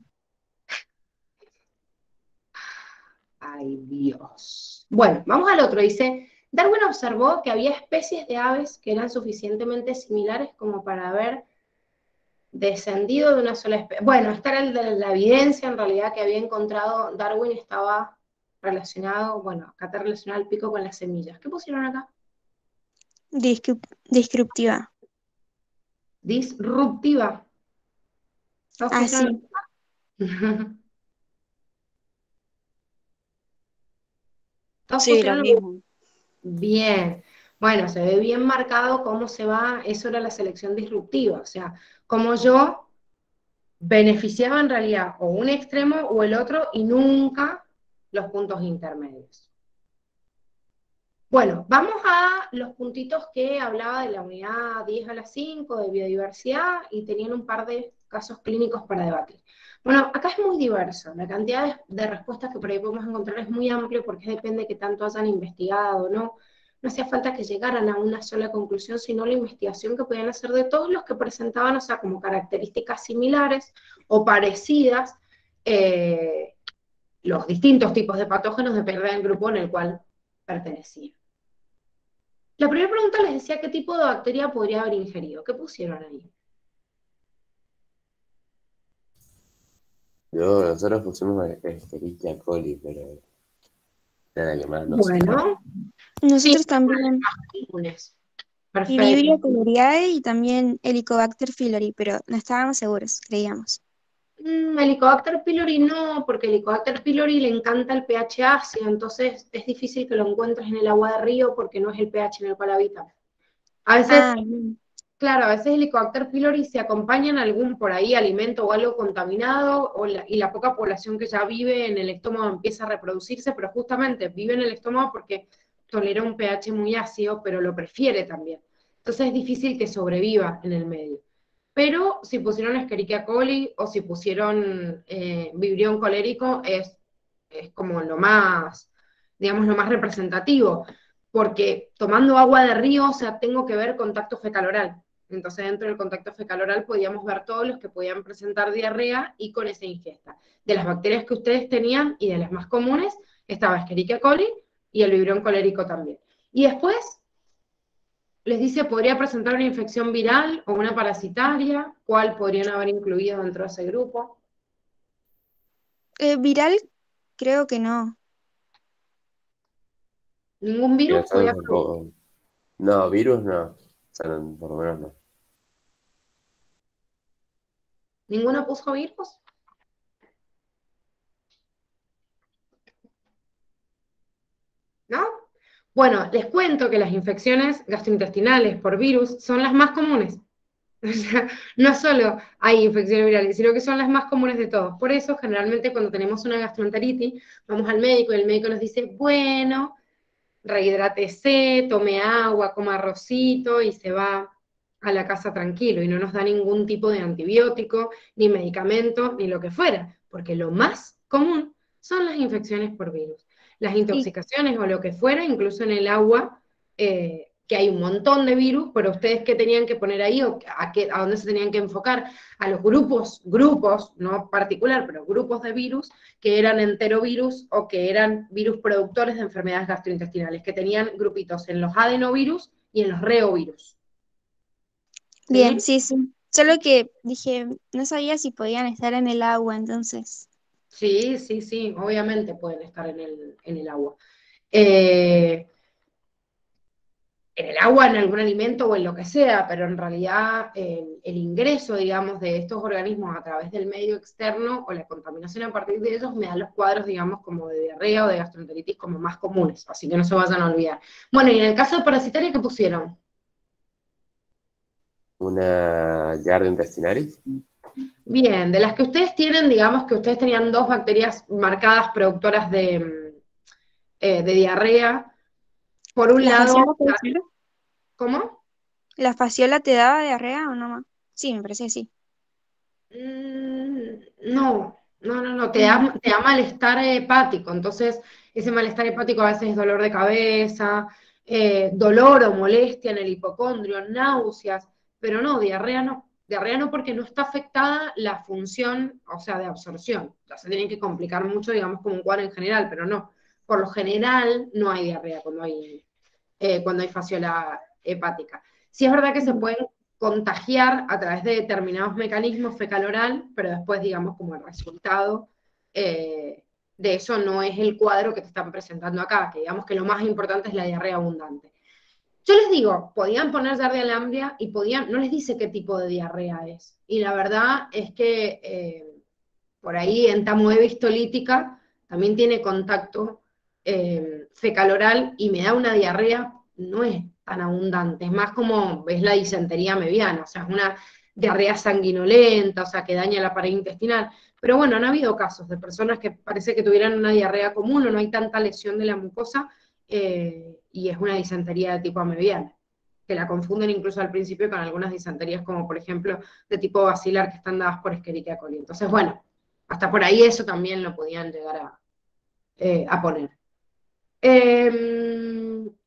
Ay, Dios. Bueno, vamos al otro. Dice, Darwin observó que había especies de aves que eran suficientemente similares como para haber descendido de una sola especie. Bueno, esta era la evidencia en realidad que había encontrado Darwin, estaba relacionado, bueno, acá está relacionado el pico con las semillas. ¿Qué pusieron acá? Descriptiva. Disruptiva. ¿Todos Ah, pusieron? sí. Todos Sí, lo pusieron mismo. bien. Bueno, se ve bien marcado cómo se va, eso era la selección disruptiva, o sea, como yo beneficiaba en realidad o un extremo o el otro y nunca los puntos intermedios. Bueno, vamos a los puntitos que hablaba de la unidad 10 a la 5 de biodiversidad y tenían un par de casos clínicos para debatir. Bueno, acá es muy diverso, la cantidad de respuestas que por ahí podemos encontrar es muy amplia porque depende de qué tanto hayan investigado, ¿no? No hacía falta que llegaran a una sola conclusión, sino la investigación que podían hacer de todos los que presentaban, o sea, como características similares o parecidas, los distintos tipos de patógenos depende del grupo en el cual pertenecían. La primera pregunta les decía qué tipo de bacteria podría haber ingerido. ¿Qué pusieron ahí? Nosotros pusimos Escherichia coli, pero nada que más nos suena. Bueno, sí, Nosotros también. comunes. Y Perfecto. Vibrio choleriae y también Helicobacter pylori, pero no estábamos seguros, creíamos. Helicobacter pylori no, porque Helicobacter pylori le encanta el pH ácido, entonces es difícil que lo encuentres en el agua de río porque no es el pH en el cual habita. A veces, Ah, bien. claro, a veces Helicobacter pylori se acompaña en algún por ahí alimento o algo contaminado y la poca población que ya vive en el estómago empieza a reproducirse, pero justamente vive en el estómago porque tolera un pH muy ácido, pero lo prefiere también. Entonces es difícil que sobreviva en el medio. Pero si pusieron Escherichia coli o si pusieron Vibrio colérico es como lo más, digamos, lo más representativo, porque tomando agua de río, o sea, tengo que ver contacto fecal-oral. Entonces, dentro del contacto fecal-oral podíamos ver todos los que podían presentar diarrea y con esa ingesta. De las bacterias que ustedes tenían y de las más comunes, estaba Escherichia coli y el Vibrio colérico también. Y después les dice, podría presentar una infección viral o una parasitaria, ¿cuál podrían haber incluido dentro de ese grupo? Viral, creo que no. ¿Ningún Y virus podía nosotros tampoco. No, virus no. O sea, por lo menos no. ¿Ninguno puso virus? ¿No? Bueno, les cuento que las infecciones gastrointestinales por virus son las más comunes. O sea, no solo hay infecciones virales, sino que son las más comunes de todos. Por eso, generalmente, cuando tenemos una gastroenteritis, vamos al médico y el médico nos dice, bueno, rehidrátese, tome agua, coma arrocito y se va a la casa tranquilo y no nos da ningún tipo de antibiótico, ni medicamento, ni lo que fuera, porque lo más común son las infecciones por virus. Las Y intoxicaciones o lo que fuera, incluso en el agua, que hay un montón de virus, pero ustedes qué tenían que poner ahí o a dónde se tenían que enfocar, a los grupos, no particular, pero grupos de virus que eran enterovirus o que eran virus productores de enfermedades gastrointestinales, que tenían grupitos en los adenovirus y en los reovirus. bien, ¿Sí? sí, sí. Solo que dije, no sabía si podían estar en el agua, entonces. Sí, sí, sí, obviamente pueden estar en el agua. En el agua, en algún alimento o en lo que sea, pero en realidad el ingreso, digamos, de estos organismos a través del medio externo o la contaminación a partir de ellos me da los cuadros, digamos, como de diarrea o de gastroenteritis como más comunes, así que no se vayan a olvidar. Bueno, y en el caso de parasitaria, ¿qué pusieron? Una Giardia intestinalis. Bien, de las que ustedes tienen, digamos que ustedes tenían dos bacterias marcadas productoras de diarrea. Por un ¿La lado, fasciola puede ser? ¿cómo? ¿La fasciola te daba diarrea o no más? Sí, me parece que sí. No, No, te da malestar hepático, entonces ese malestar hepático a veces es dolor de cabeza, dolor o molestia en el hipocondrio, náuseas, pero no, diarrea no porque no está afectada la función, o sea, de absorción, o sea, se tiene que complicar mucho, digamos, como un cuadro en general, pero no, por lo general no hay diarrea cuando hay fasciola hepática. Sí es verdad que se pueden contagiar a través de determinados mecanismos fecal-oral, pero después, digamos, como el resultado de eso no es el cuadro que te están presentando acá, que digamos que lo más importante es la diarrea abundante. Yo les digo, podían poner Giardia lamblia y no les dice qué tipo de diarrea es. Y la verdad es que por ahí en tamoeba histolítica también tiene contacto fecal-oral y me da una diarrea, no es tan abundante, es más como es la disentería mediana, o sea, es una diarrea sanguinolenta, o sea, que daña la pared intestinal. Pero bueno, han habido casos de personas que parece que tuvieran una diarrea común o no hay tanta lesión de la mucosa y es una disentería de tipo amebiana, que la confunden incluso al principio con algunas disenterías como por ejemplo de tipo basilar que están dadas por Escherichia coli. Entonces, bueno, hasta por ahí eso también lo podían llegar a poner.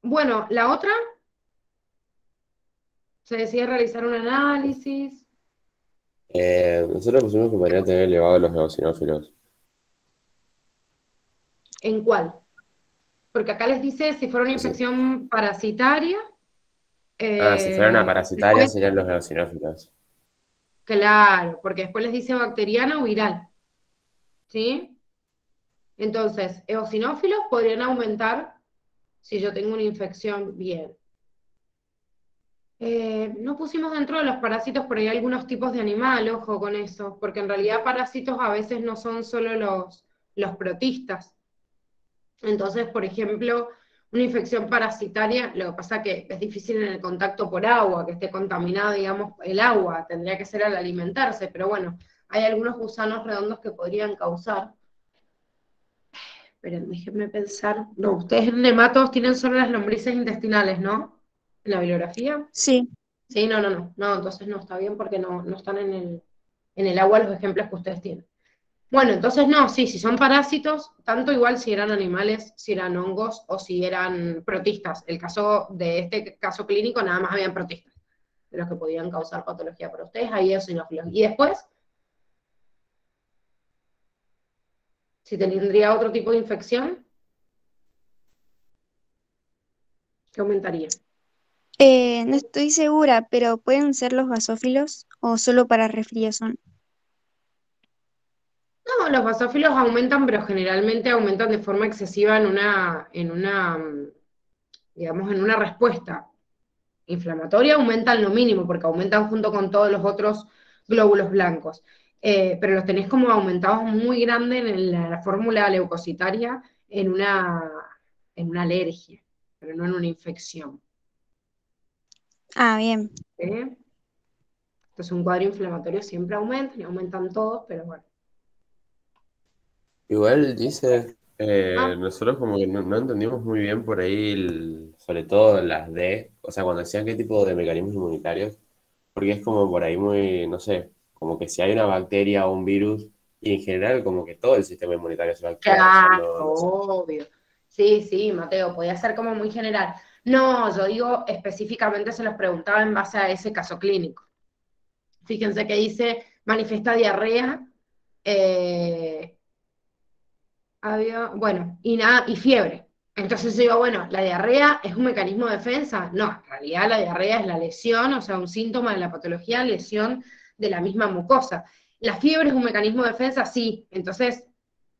Bueno, la otra, se decide realizar un análisis. Nosotros pusimos que podrían tener elevado los eosinófilos. ¿En cuál? Porque acá les dice si fuera una Sí. infección parasitaria. Si fuera una parasitaria Después, serían los eosinófilos. claro, porque después les dice bacteriana o viral. ¿Sí? Entonces, eosinófilos podrían aumentar si yo tengo una infección bien. No pusimos dentro de los parásitos por ahí algunos tipos de animal, ojo con eso, porque en realidad parásitos a veces no son solo los protistas. Entonces, por ejemplo, una infección parasitaria, lo que pasa que es difícil en el contacto por agua, que esté contaminada, digamos, el agua, tendría que ser al alimentarse, pero bueno, hay algunos gusanos redondos que podrían causar. Esperen, déjenme pensar. No, ustedes en nematos tienen solo las lombrices intestinales, ¿no? En la bibliografía. Sí. Sí, no, entonces no está bien porque no están en el agua los ejemplos que ustedes tienen. Bueno, entonces no, sí, si son parásitos, tanto igual si eran animales, si eran hongos o si eran protistas. El caso de este caso clínico nada más habían protistas, de los que podían causar patología para ustedes, ahí eosinófilos. Y después, si tendría otro tipo de infección, ¿qué aumentaría? No estoy segura, pero ¿pueden ser los basófilos o solo para resfríos son? No, los basófilos aumentan, pero generalmente aumentan de forma excesiva digamos, en una respuesta inflamatoria, aumentan lo mínimo, porque aumentan junto con todos los otros glóbulos blancos. Pero los tenés como aumentados muy grande en la fórmula leucocitaria en una alergia, pero no en una infección. Ah, bien. Entonces un cuadro inflamatorio siempre aumenta, y aumentan todos, pero bueno. Igual dice, Ah, nosotros como que no entendimos muy bien por ahí, sobre todo las D, o sea, cuando decían qué tipo de mecanismos inmunitarios, porque es como por ahí muy, no sé, como que si hay una bacteria o un virus, y en general como que todo el sistema inmunitario se va a activar, o sea, claro, no sé. obvio. Sí, Mateo, podía ser como muy general. No, yo digo específicamente se los preguntaba en base a ese caso clínico. Fíjense que dice manifiesta diarrea, bueno, y fiebre. Entonces yo digo, bueno, ¿la diarrea es un mecanismo de defensa? No, en realidad la diarrea es la lesión, o sea, un síntoma de la patología, lesión de la misma mucosa. ¿La fiebre es un mecanismo de defensa? Sí. Entonces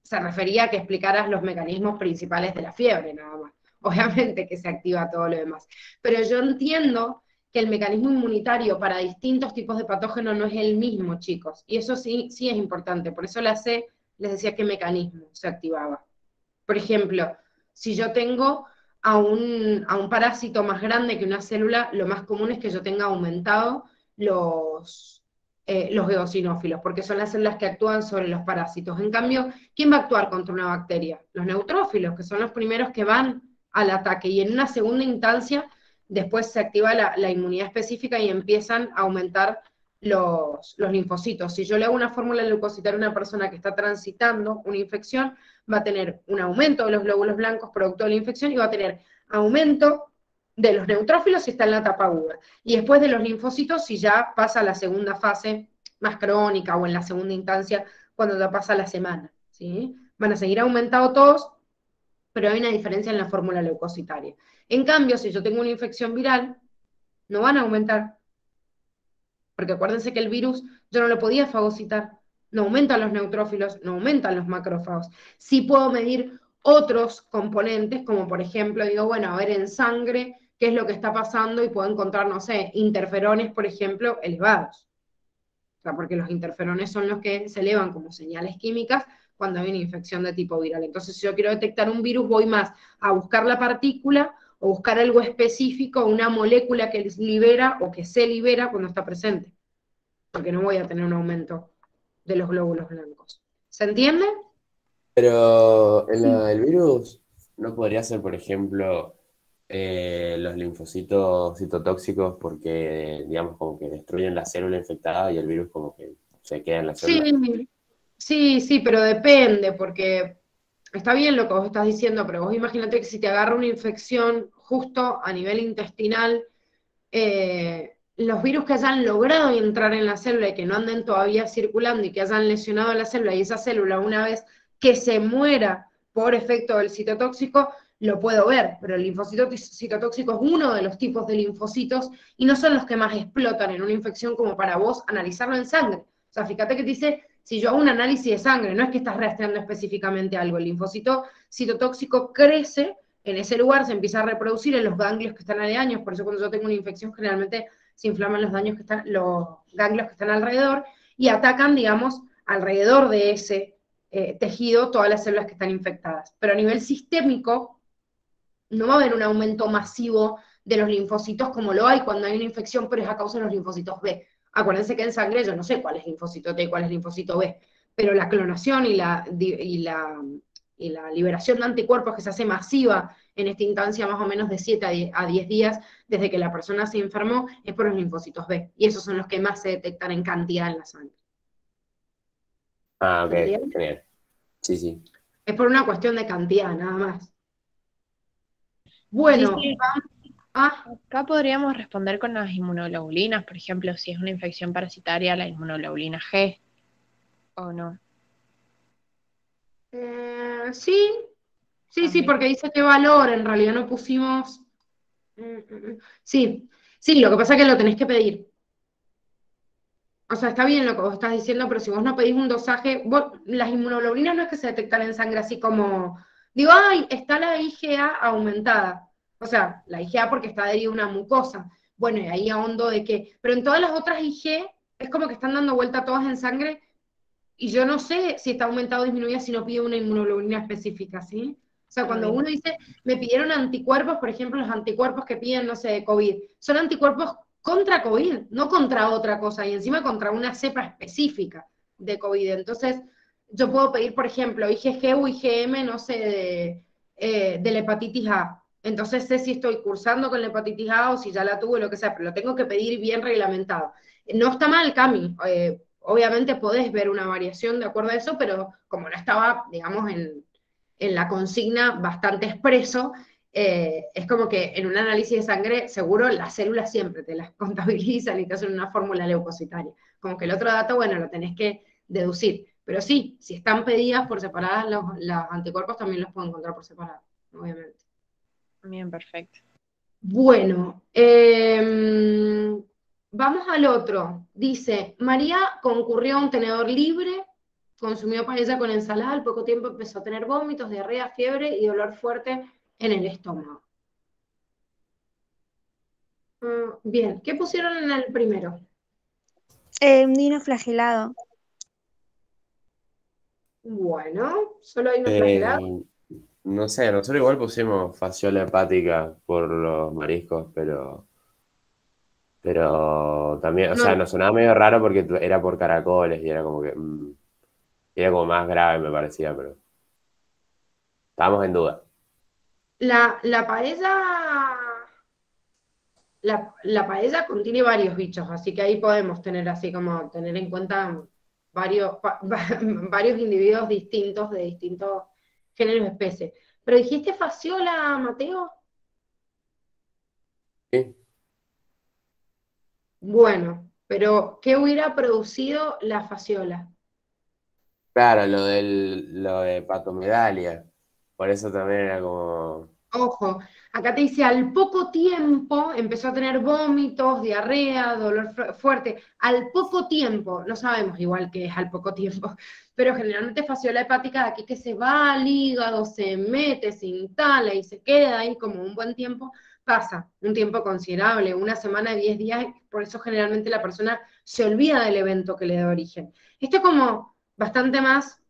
se refería a que explicaras los mecanismos principales de la fiebre, nada más. Obviamente que se activa todo lo demás. Pero yo entiendo que el mecanismo inmunitario para distintos tipos de patógenos no es el mismo, chicos. Y eso sí es importante. Por eso les decía qué mecanismo se activaba. Por ejemplo, si yo tengo a un parásito más grande que una célula, lo más común es que yo tenga aumentado los eosinófilos, porque son las células que actúan sobre los parásitos. En cambio, ¿quién va a actuar contra una bacteria? Los neutrófilos, que son los primeros que van al ataque, y en una segunda instancia, después se activa la inmunidad específica y empiezan a aumentar los linfocitos. Si yo le hago una fórmula leucocitaria a una persona que está transitando una infección, va a tener un aumento de los glóbulos blancos producto de la infección y va a tener aumento de los neutrófilos si está en la etapa aguda. Y después de los linfocitos, si ya pasa a la segunda fase más crónica o en la segunda instancia, cuando ya pasa la semana, ¿sí? Van a seguir aumentando todos, pero hay una diferencia en la fórmula leucocitaria. En cambio, si yo tengo una infección viral, no van a aumentar, porque acuérdense que el virus yo no lo podía fagocitar, no aumentan los neutrófilos, no aumentan los macrófagos. Sí puedo medir otros componentes, como por ejemplo, digo, bueno, a ver en sangre qué es lo que está pasando y puedo encontrar, no sé, interferones, por ejemplo, elevados. O sea, porque los interferones son los que se elevan como señales químicas cuando hay una infección de tipo viral. Entonces, si yo quiero detectar un virus, voy más a buscar la partícula o buscar algo específico, una molécula que libera o que se libera cuando está presente, porque no voy a tener un aumento de los glóbulos blancos. ¿Se entiende? Pero el virus no podría ser, por ejemplo, los linfocitos citotóxicos porque, digamos, como que destruyen la célula infectada y el virus como que se queda en la célula. Sí, pero depende, porque está bien lo que vos estás diciendo, pero vos imagínate que si te agarra una infección justo a nivel intestinal, los virus que hayan logrado entrar en la célula y que no anden todavía circulando y que hayan lesionado la célula, y esa célula una vez que se muera por efecto del citotóxico, lo puedo ver, pero el linfocito citotóxico es uno de los tipos de linfocitos y no son los que más explotan en una infección como para vos analizarlo en sangre. O sea, fíjate que te dice, si yo hago un análisis de sangre, no es que estás rastreando específicamente algo, el linfocito citotóxico crece en ese lugar, se empieza a reproducir en los ganglios que están aledaños, por eso cuando yo tengo una infección generalmente se inflaman los los ganglios que están alrededor y atacan, digamos, alrededor de ese tejido todas las células que están infectadas. Pero a nivel sistémico no va a haber un aumento masivo de los linfocitos como lo hay cuando hay una infección, pero es a causa de los linfocitos B. Acuérdense que en sangre yo no sé cuál es linfocito T y cuál es linfocito B, pero la clonación y la liberación de anticuerpos que se hace masiva en esta instancia más o menos de 7 a 10 días desde que la persona se enfermó es por los linfocitos B, y esos son los que más se detectan en cantidad en la sangre. Ah, ok, ¿Entiendes? genial. Sí. Es por una cuestión de cantidad, nada más. Bueno, Gigi, acá podríamos responder con las inmunoglobulinas, por ejemplo, si es una infección parasitaria, la inmunoglobulina G, ¿o no? Sí, porque dice qué valor, en realidad no pusimos. Sí, lo que pasa es que lo tenés que pedir. O sea, está bien lo que vos estás diciendo, pero si vos no pedís un dosaje, las inmunoglobulinas no es que se detectan en sangre así como, digo, ay, está la IgA aumentada. O sea, la IgA porque está adherida a una mucosa. Bueno, y ahí ahondo de qué. Pero en todas las otras Ig es como que están dando vuelta todas en sangre y yo no sé si está aumentada o disminuida si no pide una inmunoglobulina específica, ¿sí? O sea, cuando uno dice, me pidieron anticuerpos, por ejemplo, los anticuerpos que piden, no sé, de COVID, son anticuerpos contra COVID, no contra otra cosa, y encima contra una cepa específica de COVID. Entonces, yo puedo pedir, por ejemplo, IgG o IgM, no sé, de la hepatitis A. Entonces sé si estoy cursando con la hepatitis A o si ya la tuve, lo que sea, pero lo tengo que pedir bien reglamentado. No está mal, Cami, obviamente podés ver una variación de acuerdo a eso, pero como no estaba, digamos, en la consigna bastante expreso, es como que en un análisis de sangre, seguro las células siempre te las contabilizan y te hacen una fórmula leucocitaria. Como que el otro dato, bueno, lo tenés que deducir. Pero sí, si están pedidas por separadas, los anticuerpos también los puedo encontrar por separado, obviamente. Bien, perfecto. Bueno, vamos al otro. Dice, María concurrió a un tenedor libre, consumió paella con ensalada, al poco tiempo empezó a tener vómitos, diarrea, fiebre y dolor fuerte en el estómago. Bien, ¿qué pusieron en el primero? Dinoflagelado. Bueno, solo hay una flagelada. No sé, nosotros igual pusimos fasciola hepática por los mariscos, pero también, o sea, No, nos sonaba medio raro porque era por caracoles y era como que era como más grave me parecía, pero estábamos en duda. la paella la paella contiene varios bichos, así que ahí podemos tener así como tener en cuenta varios individuos distintos de distintos géneros y especies. Pero dijiste fasciola, Mateo. Sí. Bueno, pero ¿qué hubiera producido la fasciola? Claro, lo de patomedalia. Por eso también era como. Ojo, acá te dice, al poco tiempo empezó a tener vómitos, diarrea, dolor fuerte. Al poco tiempo, no sabemos igual qué es al poco tiempo, pero generalmente fasciola hepática de aquí que se va al hígado, se mete, se instala y se queda ahí como un buen tiempo, pasa un tiempo considerable, una semana, 10 días, por eso generalmente la persona se olvida del evento que le da origen. Esto es como bastante más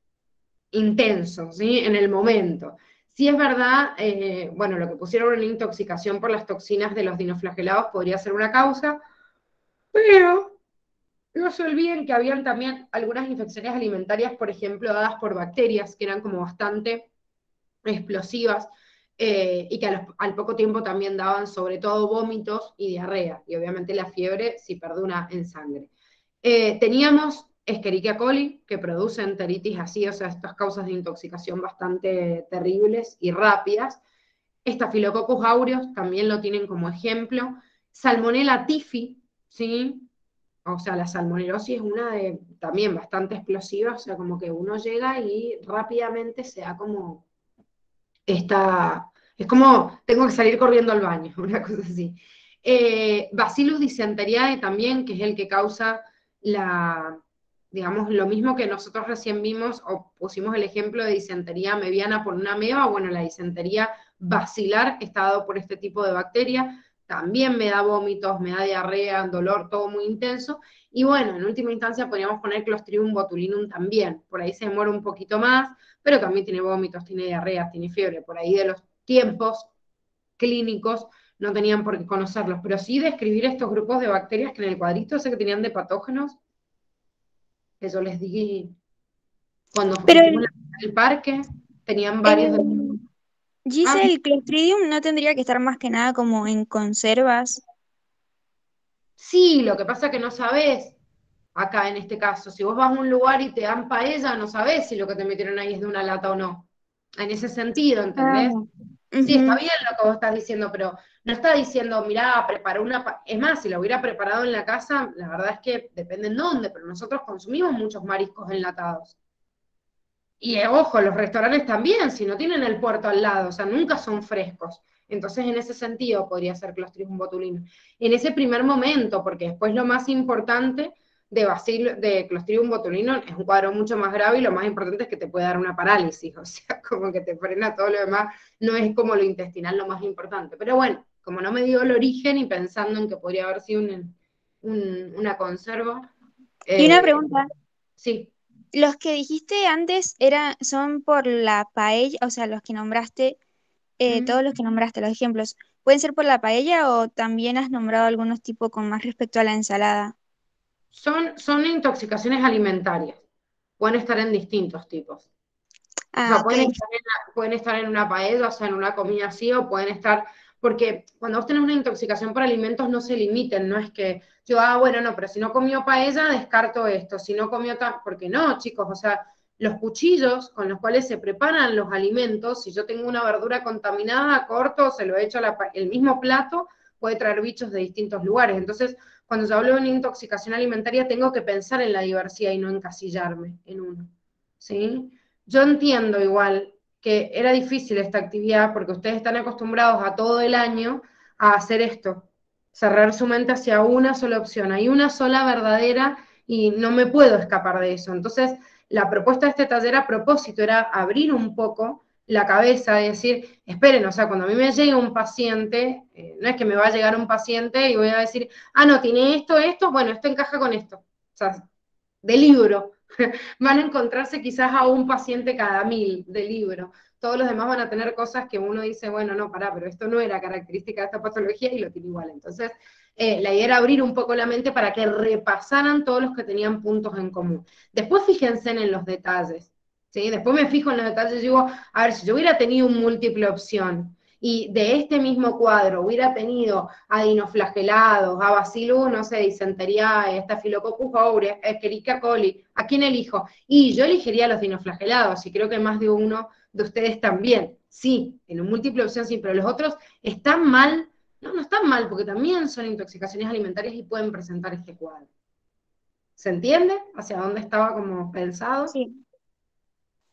intenso, ¿sí? En el momento. Sí es verdad, bueno, lo que pusieron en intoxicación por las toxinas de los dinoflagelados podría ser una causa, pero no se olviden que habían también algunas infecciones alimentarias, por ejemplo, dadas por bacterias, que eran como bastante explosivas, y que al poco tiempo también daban sobre todo vómitos y diarrea, y obviamente la fiebre si perdura en sangre. Teníamos Escherichia coli, que produce enteritis así, o sea, estas causas de intoxicación bastante terribles y rápidas. Staphylococcus aureus también lo tienen como ejemplo. Salmonella typhi, ¿sí? O sea, la salmonelosis es una de también bastante explosiva, o sea, como que uno llega y rápidamente se da como es como, tengo que salir corriendo al baño, una cosa así. Bacillus dysenteriae también, que es el que causa digamos, lo mismo que nosotros recién vimos, o pusimos el ejemplo de disentería meviana por una ameba, bueno, la disentería bacilar está dado por este tipo de bacteria, también me da vómitos, me da diarrea, dolor, todo muy intenso, y bueno, en última instancia podríamos poner Clostridium botulinum también, por ahí se demora un poquito más, pero también tiene vómitos, tiene diarreas, tiene fiebre, por ahí de los tiempos clínicos no tenían por qué conocerlos, pero sí describir estos grupos de bacterias que en el cuadrito ese que tenían de patógenos, que yo les di cuando Pero hicimos el parque, tenían varios de... Ah, Gise, el Clostridium no tendría que estar más que nada como en conservas. sí, lo que pasa es que no sabés, acá en este caso, si vos vas a un lugar y te dan paella, no sabés si lo que te metieron ahí es de una lata o no. En ese sentido, ¿entendés? Ah, Sí, está ujú. bien lo que vos estás diciendo, pero no está diciendo, mirá, preparó Es más, si lo hubiera preparado en la casa, la verdad es que depende en dónde, pero nosotros consumimos muchos mariscos enlatados. Y ojo, los restaurantes también, si no tienen el puerto al lado, o sea, nunca son frescos. Entonces, en ese sentido, podría ser Clostridium botulinum. En ese primer momento, porque después lo más importante de Clostridium botulinum es un cuadro mucho más grave y lo más importante es que te puede dar una parálisis, o sea, como que te frena todo lo demás, no es como lo intestinal lo más importante. Pero bueno, como no me dio el origen y pensando en que podría haber sido una conserva, Y una eh, pregunta, sí. los que dijiste antes son por la paella, o sea, los que nombraste, todos los que nombraste, los ejemplos, ¿pueden ser por la paella o también has nombrado algunos tipos con más respecto a la ensalada? Son intoxicaciones alimentarias. Pueden estar en distintos tipos. O Ah, sea, ok. pueden estar en una paella, o sea, en una comida así, o pueden estar, porque cuando vos tenés una intoxicación por alimentos no se limiten, no es que yo, bueno, no, pero si no comió paella, descarto esto, si no comió tal, porque no, chicos, o sea, los cuchillos con los cuales se preparan los alimentos, si yo tengo una verdura contaminada, corto, se lo echo el mismo plato, puede traer bichos de distintos lugares. Entonces, cuando yo hablo de una intoxicación alimentaria, tengo que pensar en la diversidad y no encasillarme en uno, ¿sí? Yo entiendo igual que era difícil esta actividad porque ustedes están acostumbrados a todo el año a hacer esto, cerrar su mente hacia una sola opción, hay una sola verdadera y no me puedo escapar de eso. Entonces, la propuesta de este taller a propósito era abrir un poco la cabeza y decir, esperen, o sea, cuando a mí me llegue un paciente, no es que me va a llegar un paciente y voy a decir, no, tiene esto, bueno, esto encaja con esto. O sea, de libro. Van a encontrarse quizás a un paciente cada 1000 de libro. Todos los demás van a tener cosas que uno dice, bueno, no, pará, pero esto no era característica de esta patología y lo tiene igual. Entonces, la idea era abrir un poco la mente para que repasaran todos los que tenían puntos en común. Después fíjense en los detalles. ¿Sí? Después me fijo en los detalles y digo, a ver, si yo hubiera tenido un múltiple opción y de este mismo cuadro hubiera tenido a dinoflagelados, a bacillus, no sé, disentería, Staphylococcus aureus, Escherichia coli, ¿a quién elijo? Y yo elegiría los dinoflagelados, y creo que más de uno de ustedes también. Sí, en un múltiple opción sí, pero los otros están mal. No están mal, porque también son intoxicaciones alimentarias y pueden presentar este cuadro. ¿Se entiende hacia dónde estaba como pensado? Sí.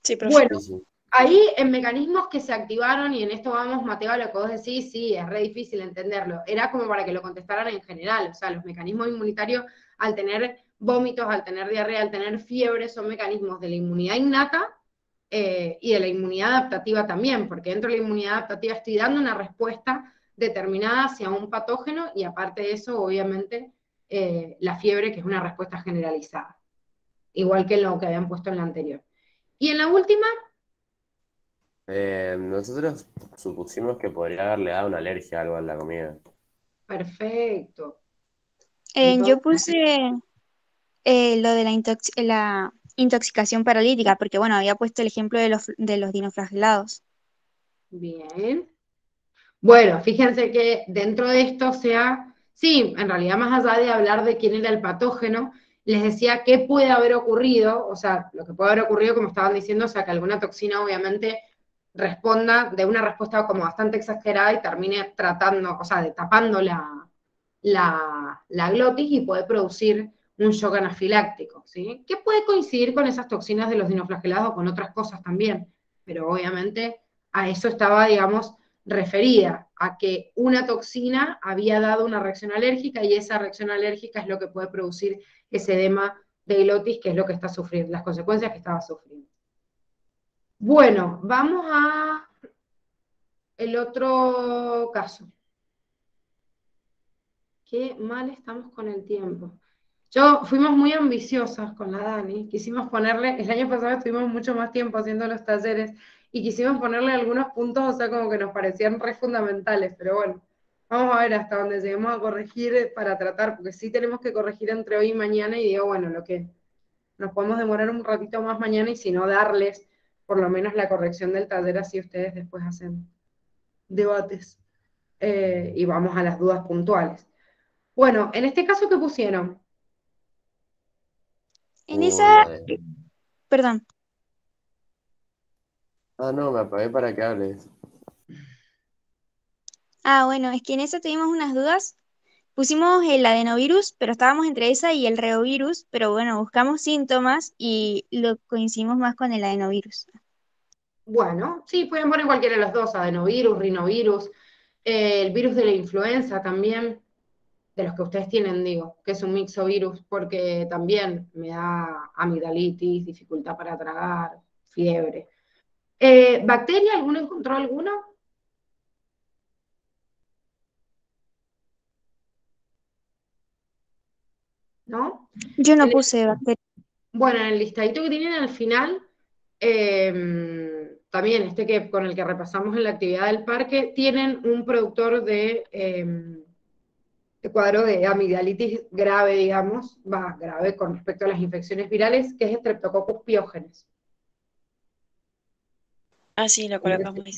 Sí, profe. Bueno, Sí, sí. ahí en mecanismos que se activaron, y en esto vamos, Mateo, a lo que vos decís, sí, es re difícil entenderlo. Era como para que lo contestaran en general, o sea, los mecanismos inmunitarios, al tener vómitos, al tener diarrea, al tener fiebre, son mecanismos de la inmunidad innata y de la inmunidad adaptativa también, porque dentro de la inmunidad adaptativa estoy dando una respuesta determinada hacia un patógeno, y aparte de eso, obviamente, la fiebre, que es una respuesta generalizada, igual que lo que habían puesto en la anterior. Y en la última, Nosotros supusimos que podría haberle dado una alergia a algo en la comida. perfecto. Yo Entonces, puse lo de la intoxicación paralítica, porque bueno, había puesto el ejemplo de los dinoflagelados. bien. Bueno, fíjense que dentro de esto, o sea, sí, en realidad más allá de hablar de quién era el patógeno, les decía qué puede haber ocurrido, o sea, lo que puede haber ocurrido, como estaban diciendo, o sea, que alguna toxina obviamente responda de una respuesta como bastante exagerada y termine tratando, o sea, de tapando la glotis y puede producir un shock anafiláctico, ¿sí? Que puede coincidir con esas toxinas de los dinoflagelados o con otras cosas también, pero obviamente a eso estaba, digamos, referida, a que una toxina había dado una reacción alérgica y esa reacción alérgica es lo que puede producir ese edema de glotis, que es lo que está sufriendo, las consecuencias que estaba sufriendo. Bueno, vamos a el otro caso. Qué mal estamos con el tiempo. Fuimos muy ambiciosas con la Dani, quisimos ponerle, el año pasado estuvimos mucho más tiempo haciendo los talleres y quisimos ponerle algunos puntos, o sea, como que nos parecían re fundamentales, pero bueno, vamos a ver hasta dónde lleguemos a corregir para tratar, porque sí tenemos que corregir entre hoy y mañana, y digo, bueno, lo que nos podemos demorar un ratito más mañana, y si no, darles por lo menos la corrección del taller, así ustedes después hacen debates y vamos a las dudas puntuales. Bueno, en este caso, ¿qué pusieron? En esa, perdón, No, me apagué para que hables. bueno, es que en esa tuvimos unas dudas. Pusimos el adenovirus, pero estábamos entre esa y el reovirus, pero bueno, buscamos síntomas y lo coincidimos más con el adenovirus. Bueno, sí, pueden poner cualquiera de los dos, adenovirus, rinovirus, el virus de la influenza también, de los que ustedes tienen, digo, que es un mixovirus, porque también me da amigdalitis, dificultad para tragar, fiebre. ¿Bacteria? ¿Alguno encontró alguno? ¿No? Yo no En puse bacterias. Bueno, en el listadito que tienen al final, también que con el que repasamos en la actividad del parque, tienen un productor de cuadro de amigdalitis grave, digamos, grave con respecto a las infecciones virales, que es Streptococcus pyogenes. Ah, sí, lo colocamos ahí.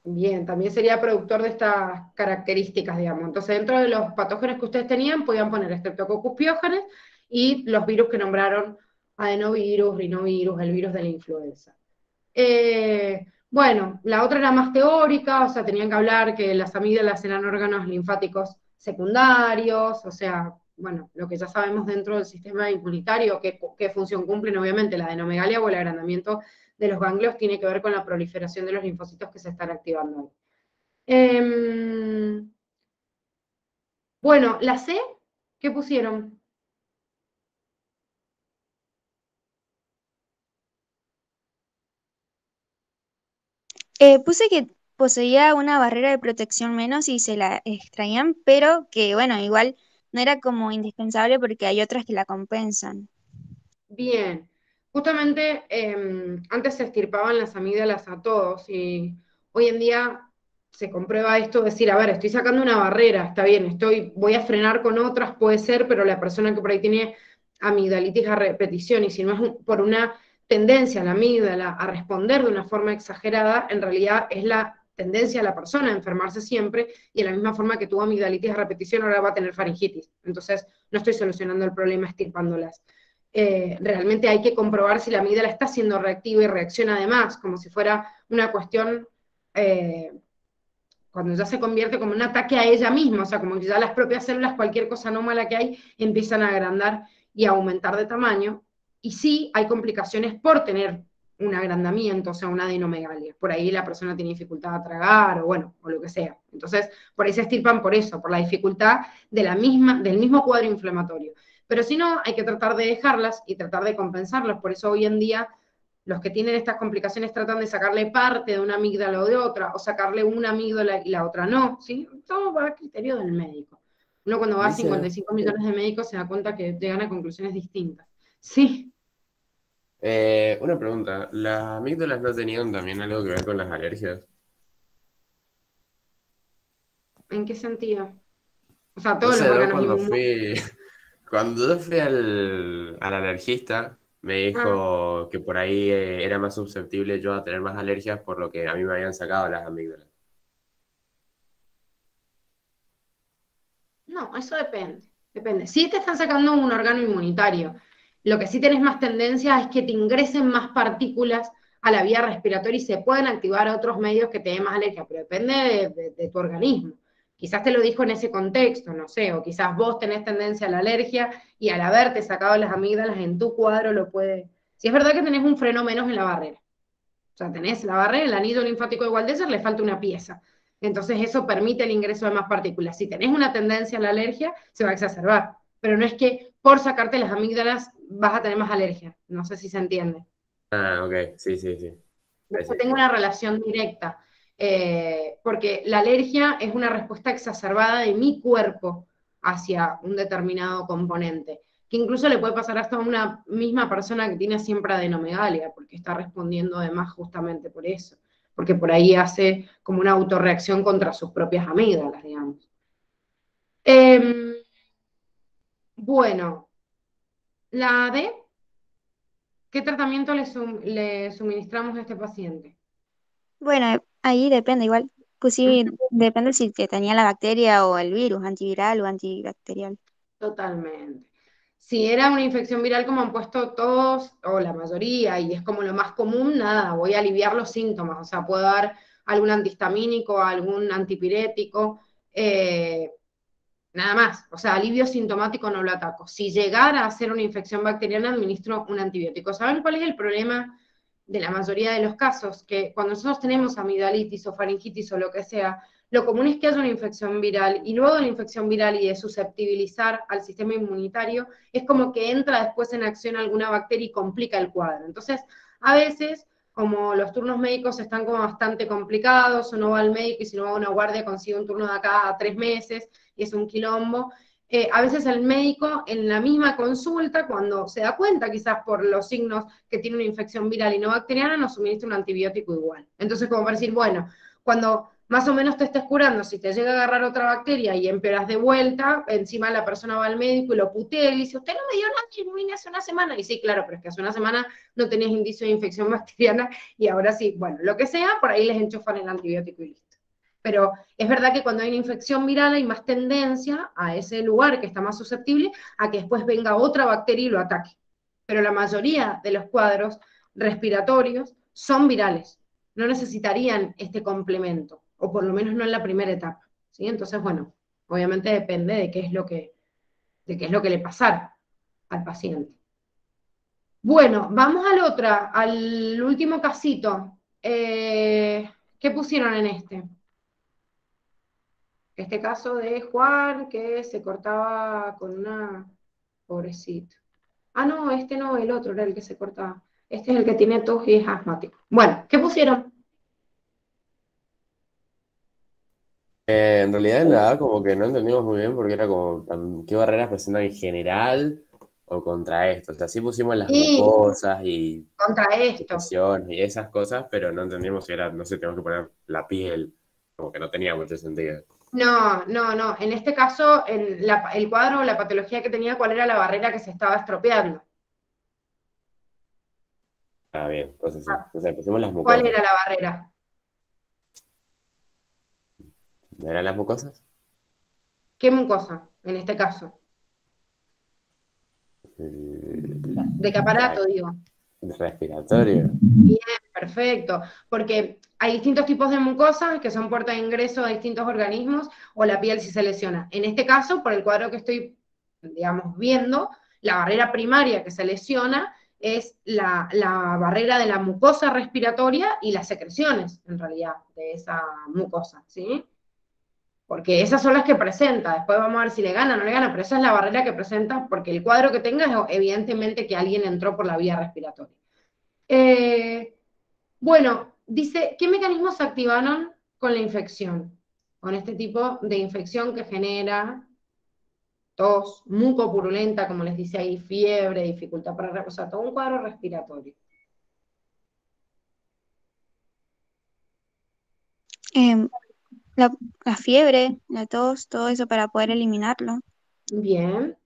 Bien, también sería productor de estas características, digamos. Entonces, dentro de los patógenos que ustedes tenían, podían poner Streptococcus pyogenes y los virus que nombraron, adenovirus, rinovirus, el virus de la influenza. Bueno, la otra era más teórica, o sea, tenían que hablar que las amígdalas eran órganos linfáticos secundarios, o sea, bueno, lo que ya sabemos dentro del sistema inmunitario, qué función cumplen, obviamente, la adenomegalia o el agrandamiento de los ganglios tiene que ver con la proliferación de los linfocitos que se están activando. Bueno, la C, ¿qué pusieron? Puse que poseía una barrera de protección menos y se la extraían, pero que bueno, igual no era como indispensable porque hay otras que la compensan. Bien, justamente antes se extirpaban las amígdalas a todos y hoy en día se comprueba esto, decir, a ver, estoy sacando una barrera, está bien, voy a frenar con otras, puede ser, pero la persona que por ahí tiene amigdalitis a repetición, y si no es por una tendencia a la amígdala a responder de una forma exagerada, en realidad es la tendencia a la persona a enfermarse siempre, y de la misma forma que tuvo amigdalitis a repetición, ahora va a tener faringitis. Entonces, no estoy solucionando el problema extirpándolas. Realmente hay que comprobar si la amígdala está siendo reactiva y reacciona además, como si fuera una cuestión, cuando ya se convierte como un ataque a ella misma, o sea, como que ya las propias células, cualquier cosa anómala que hay, empiezan a agrandar y a aumentar de tamaño, y sí hay complicaciones por tener un agrandamiento, o sea, una adenomegalia. Por ahí la persona tiene dificultad a tragar, o bueno, o lo que sea. Entonces, por ahí se extirpan por eso, por la dificultad del mismo cuadro inflamatorio. Pero si no, hay que tratar de dejarlas y tratar de compensarlas. Por eso hoy en día los que tienen estas complicaciones tratan de sacarle parte de una amígdala o de otra, o sacarle una amígdala y la otra no, ¿sí? Todo va a criterio del médico. Uno cuando va a Dice, 55 millones de médicos se da cuenta que llegan a conclusiones distintas. Sí, una pregunta, ¿las amígdalas no tenían también algo que ver con las alergias? ¿en qué sentido? O sea, No todos los sé, yo órganos cuando yo fui al alergista, me Ah, dijo que por ahí era más susceptible yo a tener más alergias por lo que a mí me habían sacado las amígdalas. no, eso depende. Depende. Si te están sacando un órgano inmunitario, lo que sí tenés más tendencia es que te ingresen más partículas a la vía respiratoria y se pueden activar otros medios que te den más alergia, pero depende de tu organismo. Quizás te lo dijo en ese contexto, no sé, o quizás vos tenés tendencia a la alergia y al haberte sacado las amígdalas en tu cuadro lo puede. Si es verdad que tenés un freno menos en la barrera. O sea, tenés la barrera, el anillo linfático de Waldeser, le falta una pieza. Entonces eso permite el ingreso de más partículas. Si tenés una tendencia a la alergia, se va a exacerbar. Pero no es que por sacarte las amígdalas vas a tener más alergia. No sé si se entiende. Ah, ok, sí, sí, sí. No Sí, es que sí. tenga una relación directa. Porque la alergia es una respuesta exacerbada de mi cuerpo hacia un determinado componente, que incluso le puede pasar hasta a una misma persona que tiene siempre adenomegalia, porque está respondiendo además justamente por eso, porque por ahí hace como una autorreacción contra sus propias amígdalas, digamos. Eh, bueno, la AD, ¿qué tratamiento le suministramos a este paciente? Bueno, ahí depende igual. Pues sí, depende si te tenía la bacteria o el virus, antiviral o antibacterial. Totalmente. Si era una infección viral como han puesto todos, o la mayoría, y es como lo más común, nada, voy a aliviar los síntomas, o sea, puedo dar algún antihistamínico, algún antipirético, nada más, o sea, alivio sintomático no lo ataco. Si llegara a ser una infección bacteriana, administro un antibiótico. ¿Saben cuál es el problema de la mayoría de los casos? Que cuando nosotros tenemos amigdalitis o faringitis o lo que sea, lo común es que haya una infección viral, y luego de la infección viral y de susceptibilizar al sistema inmunitario, es como que entra después en acción alguna bacteria y complica el cuadro. Entonces, a veces, como los turnos médicos están como bastante complicados, uno va al médico y si no va a una guardia consigue un turno de acá a 3 meses, y es un quilombo. A veces el médico en la misma consulta, cuando se da cuenta quizás por los signos que tiene una infección viral y no bacteriana, nos suministra un antibiótico igual. Entonces, como para decir, bueno, cuando más o menos te estés curando, si te llega a agarrar otra bacteria y empeoras de vuelta, encima la persona va al médico y lo putea y dice, usted no me dio nada, yo vine hace una semana. Y sí, claro, pero es que hace una semana no tenías indicio de infección bacteriana y ahora sí, bueno, lo que sea, por ahí les enchufan el antibiótico y listo. Pero es verdad que cuando hay una infección viral hay más tendencia a ese lugar que está más susceptible a que después venga otra bacteria y lo ataque. Pero la mayoría de los cuadros respiratorios son virales, no necesitarían este complemento, o por lo menos no en la primera etapa, ¿sí? Entonces, bueno, obviamente depende de qué es lo que le pasara al paciente. Bueno, vamos al último casito. ¿Qué pusieron en este? Este caso de Juan que se cortaba con una... Pobrecito. Ah, no, este no, el otro era el que se cortaba. Este es el que tiene tos y es asmático. Bueno, ¿qué pusieron? En realidad en la edad como que no entendimos muy bien porque era como qué barreras presentan en general o contra esto. O sea, sí pusimos las Y mucosas y contra esto. secreciones y esas cosas, pero no entendimos si era, no sé, tenemos que poner la piel, como que no tenía mucho sentido. No, no, no. En este caso, el cuadro o la patología que tenía, ¿cuál era la barrera que se estaba estropeando? Ah, bien, entonces sí. O sea, pusimos las ¿Cuál mucosas. era la barrera? ¿No eran las mucosas? ¿Qué mucosa, en este caso? ¿De qué aparato, digo? Respiratorio. Bien, perfecto. Porque hay distintos tipos de mucosas que son puertas de ingreso a distintos organismos o la piel si se lesiona. En este caso, por el cuadro que estoy, digamos, viendo, la barrera primaria que se lesiona es la barrera de la mucosa respiratoria y las secreciones, en realidad, de esa mucosa, ¿sí? Porque esas son las que presenta, después vamos a ver si le gana o no le gana, pero esa es la barrera que presenta, porque el cuadro que tenga es evidentemente que alguien entró por la vía respiratoria. Bueno, dice, ¿qué mecanismos se activaron con la infección? Con este tipo de infección que genera tos, mucopurulenta, como les dice ahí, fiebre, dificultad para reposar, todo un cuadro respiratorio. Em, la fiebre, la tos, todo eso para poder eliminarlo. Bien.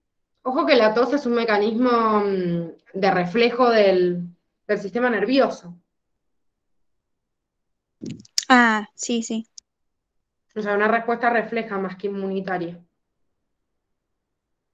Ojo que la tos es un mecanismo de reflejo del sistema nervioso. Ah, sí, sí. O sea, una respuesta refleja más que inmunitaria.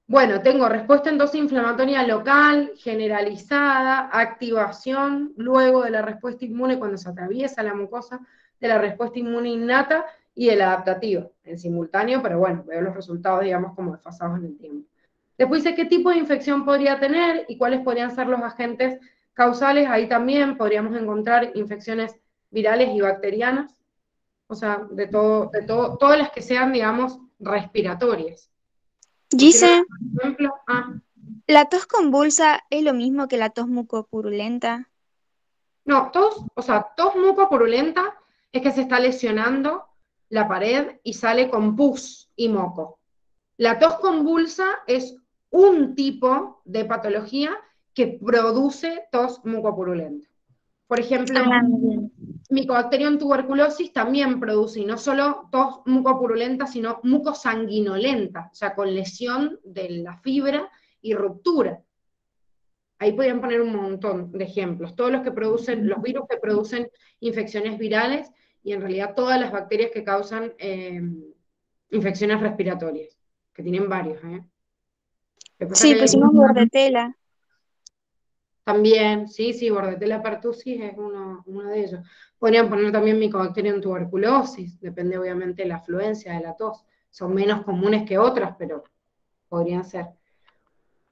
Bueno, tengo respuesta entonces inflamatoria local, generalizada, activación, luego de la respuesta inmune cuando se atraviesa la mucosa, de la respuesta inmune innata y de la adaptativa, en simultáneo, pero bueno, veo los resultados, digamos, como desfasados en el tiempo. Después dice qué tipo de infección podría tener y cuáles podrían ser los agentes causales. Ahí también podríamos encontrar infecciones virales y bacterianas, o sea, todas las que sean, digamos, respiratorias. Quiero Dice, dar un ejemplo. ¿la tos convulsa es lo mismo que la tos mucopurulenta? No, tos mucopurulenta es que se está lesionando la pared y sale con pus y moco. La tos convulsa es un tipo de patología que produce tos mucopurulenta. Por ejemplo, bien. Mycobacterium tuberculosis también produce, y no solo tos mucopurulenta, sino mucosanguinolenta, o sea, con lesión de la fibra y ruptura. Ahí podrían poner un montón de ejemplos. Todos los que producen, los virus que producen infecciones virales y en realidad todas las bacterias que causan infecciones respiratorias, que tienen varios. Sí, pusimos bordetela. También, sí, Bordetella pertussis es uno de ellos. Podrían poner también Mycobacterium tuberculosis, depende obviamente de la afluencia de la tos. Son menos comunes que otras, pero podrían ser.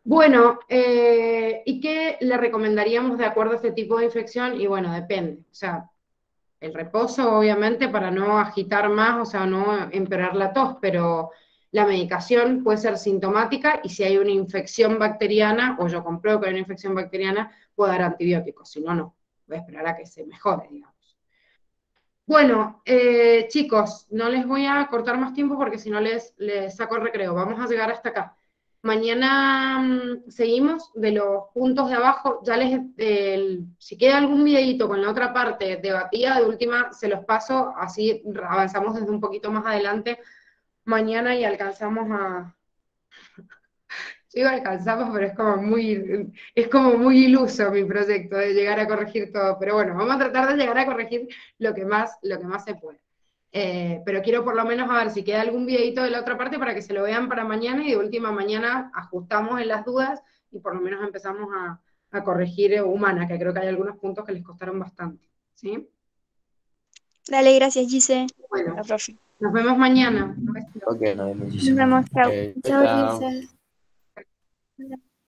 Bueno, ¿y qué le recomendaríamos de acuerdo a este tipo de infección? Y bueno, depende. O sea, el reposo, obviamente, para no agitar más, o sea, no empeorar la tos, pero la medicación puede ser sintomática y si hay una infección bacteriana, o yo compruebo que hay una infección bacteriana, puedo dar antibióticos, si no, no. Voy a esperar a que se mejore, digamos. Bueno, chicos, no les voy a cortar más tiempo porque si no les saco el recreo. Vamos a llegar hasta acá. Mañana seguimos de los puntos de abajo. Ya si queda algún videito con la otra parte debatida, de última se los paso, así avanzamos desde un poquito más adelante mañana y alcanzamos a... Digo alcanzamos, pero es como muy iluso mi proyecto de llegar a corregir todo. Pero bueno, vamos a tratar de llegar a corregir lo que más se puede. Pero quiero por lo menos a ver si queda algún videito de la otra parte para que se lo vean para mañana y de última mañana ajustamos en las dudas y por lo menos empezamos a corregir humana, que creo que hay algunos puntos que les costaron bastante. ¿Sí? Dale, gracias, Gise. Bueno, La profe. nos vemos mañana. Ok. Nos vemos, chao. Chao. Chao, Gise.